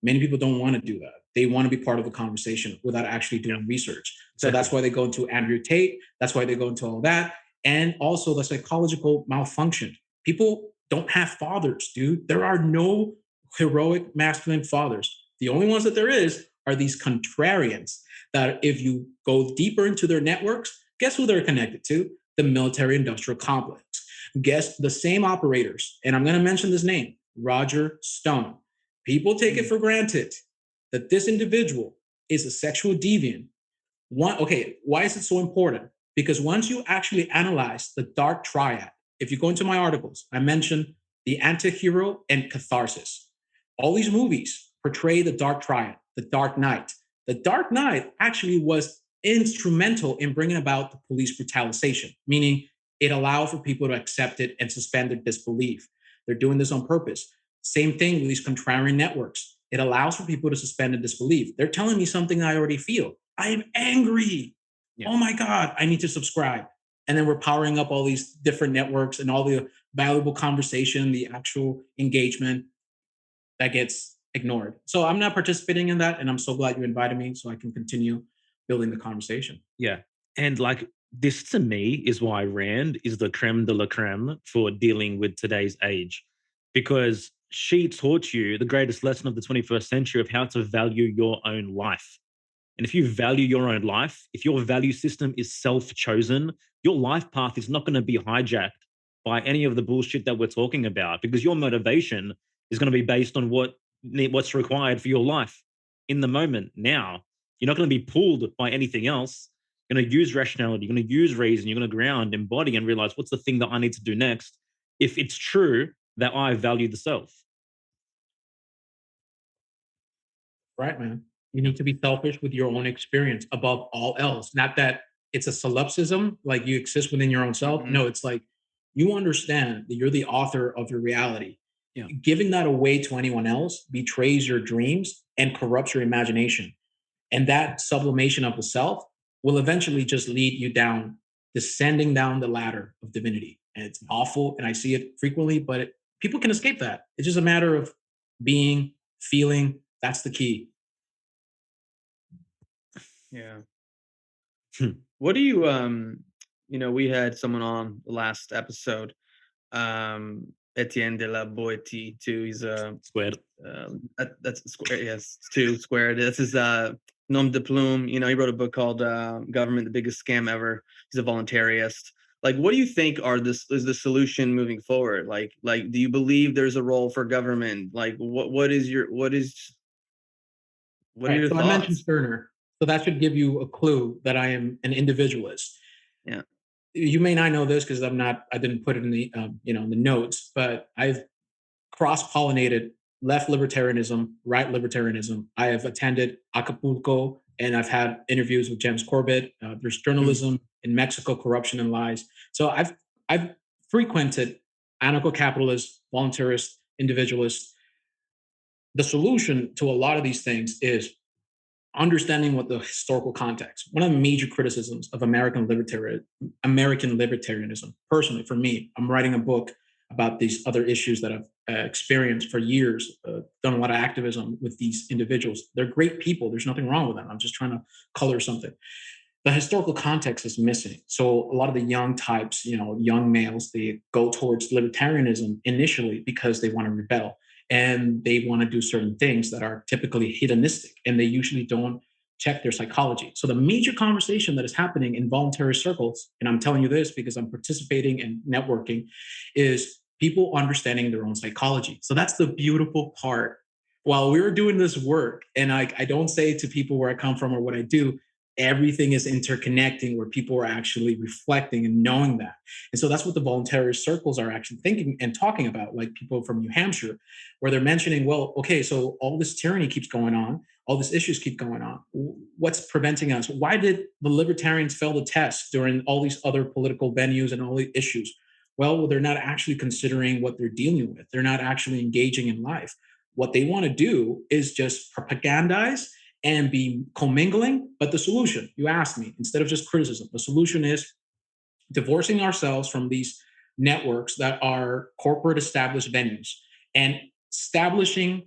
Many people don't want to do that. They want to be part of the conversation without actually doing research. So that's why they go into Andrew Tate. That's why they go into all that. And also the psychological malfunction. People don't have fathers, dude. There are no heroic masculine fathers. The only ones that there is are these contrarians that if you go deeper into their networks, guess who they're connected to? The military industrial complex. Guess the same operators. And I'm going to mention this name, Roger Stone. People take it for granted that this individual is a sexual deviant. Okay, why is it so important? Because once you actually analyze the dark triad, if you go into my articles, I mentioned the anti-hero and catharsis. All these movies portray the dark triad, the Dark Knight. The Dark Knight actually was instrumental in bringing about the police brutalization, meaning it allowed for people to accept it and suspend their disbelief. They're doing this on purpose. Same thing with these contrarian networks. It allows for people to suspend their disbelief. They're telling me something I already feel. I am angry. Oh my God, I need to subscribe. And then we're powering up all these different networks and all the valuable conversation, the actual engagement that gets ignored. So I'm not participating in that. And I'm so glad you invited me so I can continue building the conversation. Yeah. And like this to me is why Rand is the creme de la creme for dealing with today's age, because she taught you the greatest lesson of the 21st century of how to value your own life. And if you value your own life, if your value system is self-chosen, your life path is not going to be hijacked by any of the bullshit that we're talking about, because your motivation is going to be based on what's required for your life in the moment now. You're not going to be pulled by anything else. You're going to use rationality, you're going to use reason, you're going to ground, embody, and realize what's the thing that I need to do next if it's true that I value the self. Right, man. You need to be selfish with your own experience above all else. Not that it's a solipsism, like you exist within your own self. No, it's like you understand that you're the author of your reality. Yeah. Giving that away to anyone else betrays your dreams and corrupts your imagination. And that sublimation of the self will eventually just lead you down, descending down the ladder of divinity. And it's awful. And I see it frequently, but people can escape that. It's just a matter of being, feeling. That's the key. Yeah. What do you we had someone on the last episode, Etienne de la Boetie too. He's Squared. that's square. Yes, two squared. This is nom de plume. He wrote a book called Government: The Biggest Scam Ever. He's a voluntarist. Like, what do you think is the solution moving forward? Like, do you believe there's a role for government? Like, what are your So I mentioned thoughts? Stirner. So that should give you a clue that I am an individualist. Yeah. You may not know this because I didn't put it in the, in the notes, but I've cross-pollinated left libertarianism, right libertarianism. I have attended Acapulco and I've had interviews with James Corbett. There's journalism in Mexico, corruption and lies. So I've frequented anarcho-capitalist, voluntarist, individualist. The solution to a lot of these things is understanding what the historical context. One of the major criticisms of American libertarianism, personally for me, I'm writing a book about these other issues that I've experienced for years, done a lot of activism with these individuals. They're great people. There's nothing wrong with them. I'm just trying to color something. The historical context is missing. So a lot of the young types, young males, they go towards libertarianism initially because they want to rebel and they want to do certain things that are typically hedonistic and they usually don't check their psychology. So the major conversation that is happening in voluntary circles, and I'm telling you this because I'm participating and networking, is people understanding their own psychology. So that's the beautiful part. While we were doing this work, and I don't say to people where I come from or what I do, everything is interconnecting where people are actually reflecting and knowing that. And so that's what the voluntary circles are actually thinking and talking about, like people from New Hampshire, where they're mentioning, well, okay, so all this tyranny keeps going on, all these issues keep going on. What's preventing us? Why did the libertarians fail the test during all these other political venues and all the issues? Well, they're not actually considering what they're dealing with. They're not actually engaging in life. What they want to do is just propagandize and be commingling. But the solution, you asked me, instead of just criticism, the solution is divorcing ourselves from these networks that are corporate established venues and establishing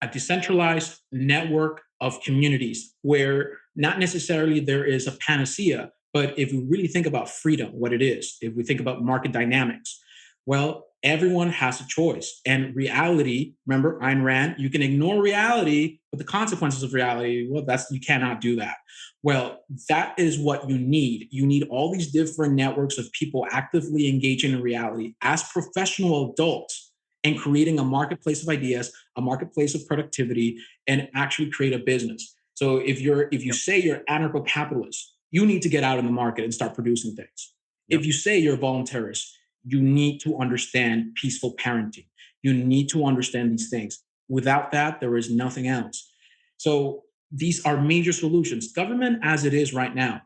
a decentralized network of communities where not necessarily there is a panacea, but if we really think about freedom, what it is, if we think about market dynamics, well, everyone has a choice. And reality, remember Ayn Rand, you can ignore reality, but the consequences of reality, well, you cannot do that. Well, that is what you need. You need all these different networks of people actively engaging in reality as professional adults and creating a marketplace of ideas, a marketplace of productivity, and actually create a business. So if you say you're anarcho-capitalist, you need to get out in the market and start producing things. If you say you're a voluntarist, you need to understand peaceful parenting. You need to understand these things. Without that, there is nothing else. So these are major solutions. Government as it is right now,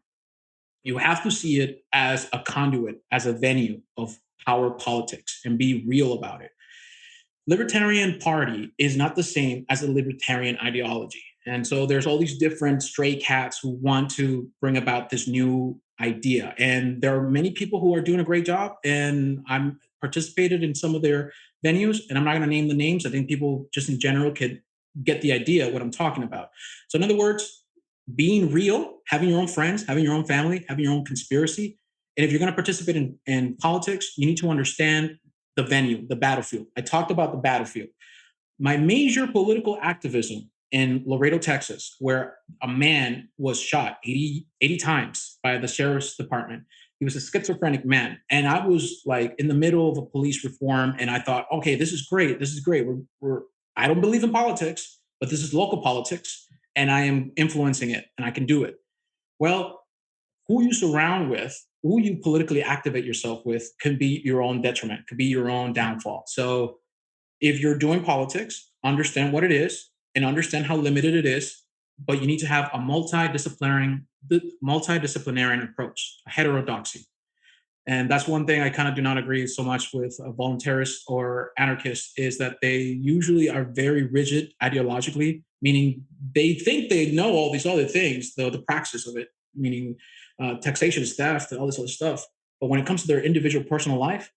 you have to see it as a conduit, as a venue of power politics and be real about it. Libertarian Party is not the same as a libertarian ideology. And so there's all these different stray cats who want to bring about this new idea. And there are many people who are doing a great job. And I'm participated in some of their venues, and I'm not going to name the names. I think people just in general could get the idea of what I'm talking about. So in other words, being real, having your own friends, having your own family, having your own conspiracy. And if you're going to participate in politics, you need to understand the venue, the battlefield. I talked about the battlefield. My major political activism in Laredo, Texas, where a man was shot 80 times by the sheriff's department. He was a schizophrenic man. And I was like in the middle of a police reform. And I thought, okay, this is great. This is great. I don't believe in politics, but this is local politics. And I am influencing it and I can do it. Well, who you surround with, who you politically activate yourself with can be your own detriment, could be your own downfall. So if you're doing politics, understand what it is and understand how limited it is, but you need to have a multidisciplinary approach, a heterodoxy. And that's one thing I kind of do not agree so much with voluntarists or anarchists is that they usually are very rigid ideologically, meaning they think they know all these other things, the praxis of it, meaning taxation is theft and all this other stuff. But when it comes to their individual personal life,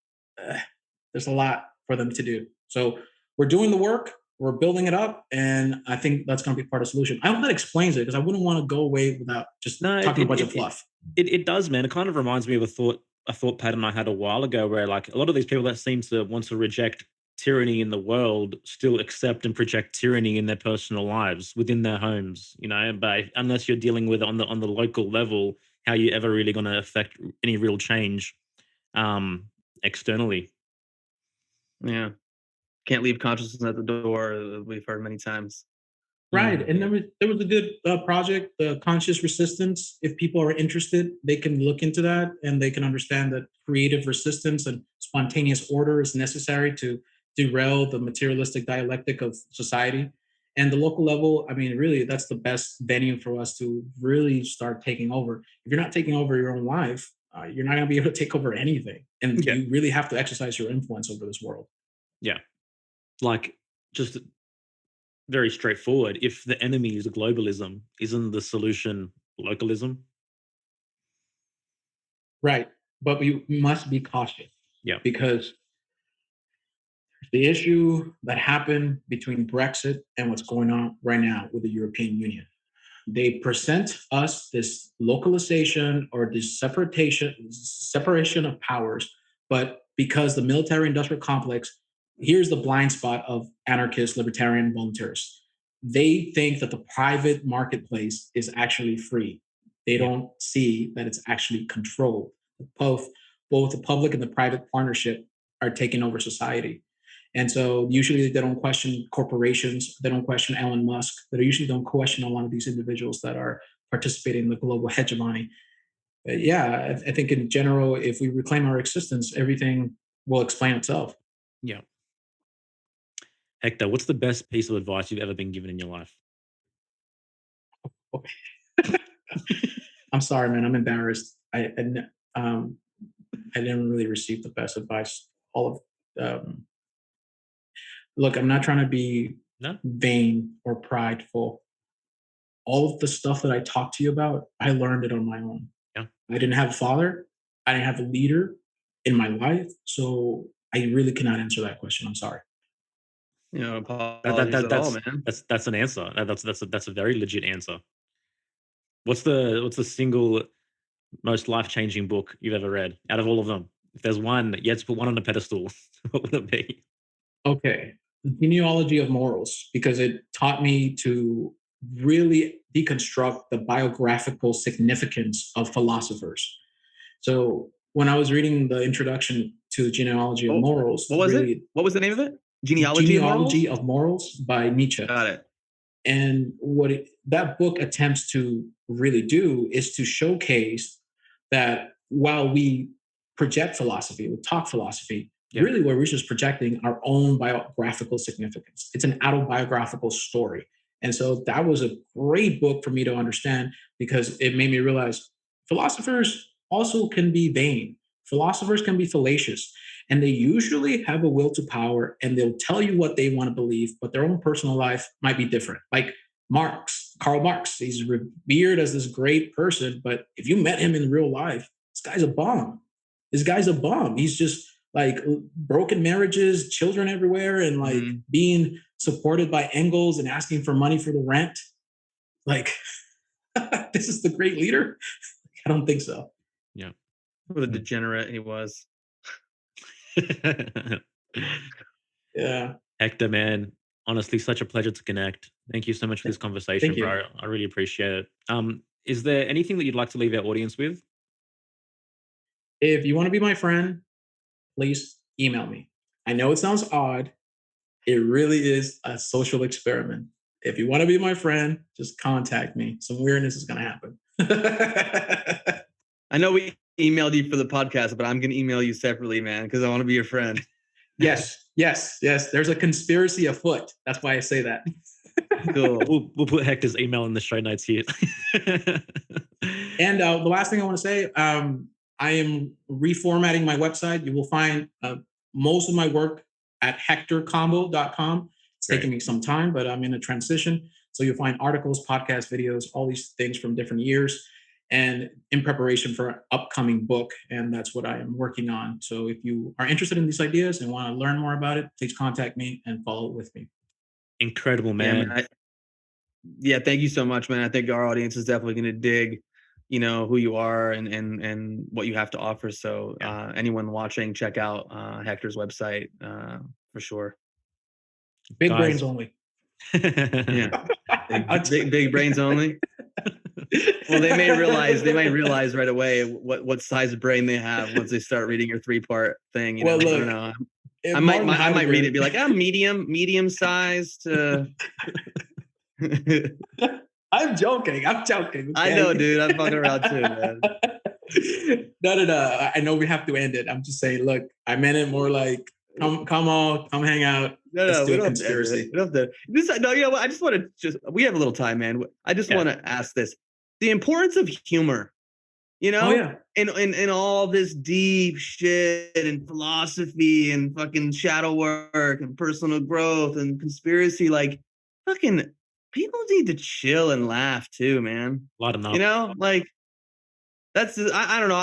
there's a lot for them to do. So we're doing the work, we're building it up, and I think that's going to be part of the solution. I hope that explains it because I wouldn't want to go away without just talking a bunch of fluff. It does, man. It kind of reminds me of a thought pattern I had a while ago where like a lot of these people that seem to want to reject tyranny in the world still accept and project tyranny in their personal lives within their homes, but unless you're dealing with it on the local level, how are you ever really going to affect any real change externally? Yeah. Can't leave consciousness at the door. We've heard many times. Right. And there was a good project, Conscious Resistance. If people are interested, they can look into that and they can understand that creative resistance and spontaneous order is necessary to derail the materialistic dialectic of society. And the local level, I mean, really, that's the best venue for us to really start taking over. If you're not taking over your own life, you're not going to be able to take over anything. And you really have to exercise your influence over this world. Yeah. Like, just very straightforward. If the enemy is globalism, isn't the solution localism? Right. But we must be cautious. Yeah. Because the issue that happened between Brexit and what's going on right now with the European Union, they present us this localization or this separation of powers. But because the military industrial complex, here's the blind spot of anarchists, libertarian, voluntarists. They think that the private marketplace is actually free. They don't see that it's actually controlled. Both the public and the private partnership are taking over society. And so usually they don't question corporations. They don't question Elon Musk. They usually don't question a lot of these individuals that are participating in the global hegemony. But yeah, I think in general, if we reclaim our existence, everything will explain itself. Yeah. Hector, what's the best piece of advice you've ever been given in your life? I'm sorry, man. I'm embarrassed. I didn't really receive the best advice. Look, I'm not trying to be vain or prideful. All of the stuff that I talked to you about, I learned it on my own. Yeah. I didn't have a father. I didn't have a leader in my life. So I really cannot answer that question. I'm sorry. No That, that, apologies that at all, that's man. that's an answer. That's a very legit answer. What's the single most life-changing book you've ever read out of all of them? If there's one, you had to put one on a pedestal, what would it be? Okay, the genealogy of morals, because it taught me to really deconstruct the biographical significance of philosophers. So when I was reading the introduction to the genealogy of Oh, morals, what was it? really What was the name of it? Genealogy of Morals? genealogy of morals by Nietzsche. Got it. And that book attempts to really do is to showcase that while we project philosophy, we talk philosophy, Yeah. really what we're just projecting our own biographical significance. It's an autobiographical story. And so that was a great book for me to understand because it made me realize philosophers also can be vain. Philosophers can be fallacious and they usually have a will to power and they'll tell you what they want to believe, but their own personal life might be different. Like Karl Marx, he's revered as this great person, but if you met him in real life, this guy's a bum. This guy's a bum. He's just like broken marriages, children everywhere, and like being supported by Engels and asking for money for the rent. Like, this is the great leader? I don't think so. Yeah. What a degenerate he was. Yeah. Hector, man, honestly, such a pleasure to connect. Thank you so much for this conversation, Thank you. bro. I really appreciate it. Is there anything that you'd like to leave our audience with? If you want to be my friend, please email me. I know it sounds odd. It really is a social experiment. If you want to be my friend, just contact me. Some weirdness is going to happen. I know we emailed you for the podcast, but I'm going to email you separately, man, because I want to be your friend. Yes. There's a conspiracy afoot. That's why I say that. Cool. We'll put Hector's email in the show notes here. And the last thing I want to say, I am reformatting my website. You will find most of my work at hectorcombo.com. It's taking me some time, but I'm in a transition. So you'll find articles, podcast videos, all these things from different years and in preparation for an upcoming book. And that's what I am working on. So if you are interested in these ideas and want to learn more about it, please contact me and follow with me. Incredible, man. Yeah, thank you so much, man. I think our audience is definitely going to dig, who you are and what you have to offer. So anyone watching, check out Hector's website for sure. Big brains only. Yeah, big brains only. Well, they may realize right away what size of brain they have once they start reading your 3-part thing. Well, look, I don't know. I might read it, be like, I'm medium sized. I'm joking. Okay? I know, dude. I'm fucking around too, man. No. I know we have to end it. I'm just saying, look, I meant it more like, come on, come hang out. No, we don't conspiracy. We don't have to. No, I just want to we have a little time, man. I just want to ask this: the importance of humor. In all this deep shit and philosophy and fucking shadow work and personal growth and conspiracy, like fucking people need to chill and laugh too, man. A lot of That's I don't know.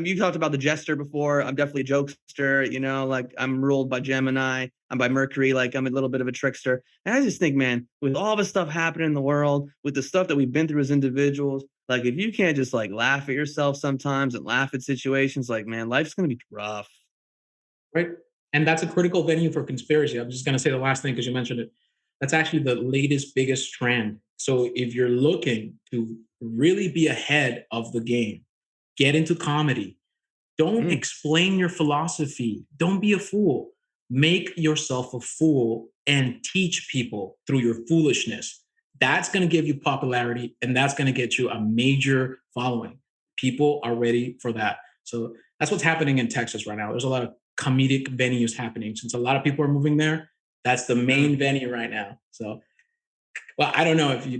You talked about the jester before. I'm definitely a jokester, like I'm ruled by Gemini. I'm by Mercury. Like I'm a little bit of a trickster. And I just think, man, with all the stuff happening in the world, with the stuff that we've been through as individuals, like if you can't just like laugh at yourself sometimes and laugh at situations, like, man, life's going to be rough. Right. And that's a critical venue for conspiracy. I'm just going to say the last thing because you mentioned it. That's actually the latest, biggest trend. So if you're looking to really be ahead of the game, get into comedy. Don't explain your philosophy. Don't be a fool. Make yourself a fool and teach people through your foolishness. That's going to give you popularity and that's going to get you a major following. People are ready for that. So that's what's happening in Texas right now. There's a lot of comedic venues happening. Since a lot of people are moving there, that's the main venue right now. So, well, I don't know if you.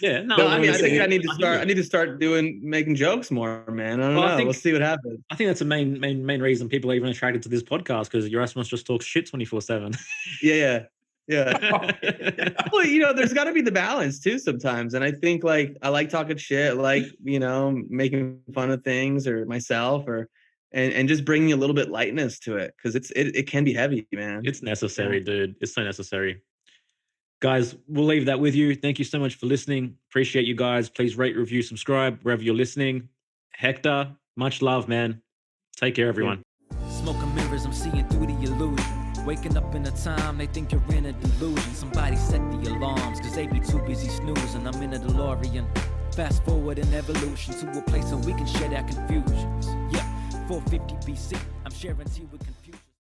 Yeah, no. I think I need to start making jokes more, man. I don't know. We'll see what happens. I think that's the main reason people are even attracted to this podcast because Yerasimos just talks shit 24/7. Yeah. Well, there's got to be the balance too sometimes, and I think like I like talking shit, like making fun of things or myself, or and just bringing a little bit lightness to it, because it can be heavy, man. It's necessary, dude. It's so necessary. Guys, we'll leave that with you. Thank you so much for listening. Appreciate you guys. Please rate, review, subscribe wherever you're listening. Hector, much love, man. Take care, everyone. Smoking mirrors, I'm seeing through the illusion. Waking up in a time, they think you're in a delusion. Somebody set the alarms, cause they be too busy snoozing. I'm in a DeLorean. Fast forward in evolution to a place where we can share our confusions. Yeah, 450 BC, I'm sharing tea with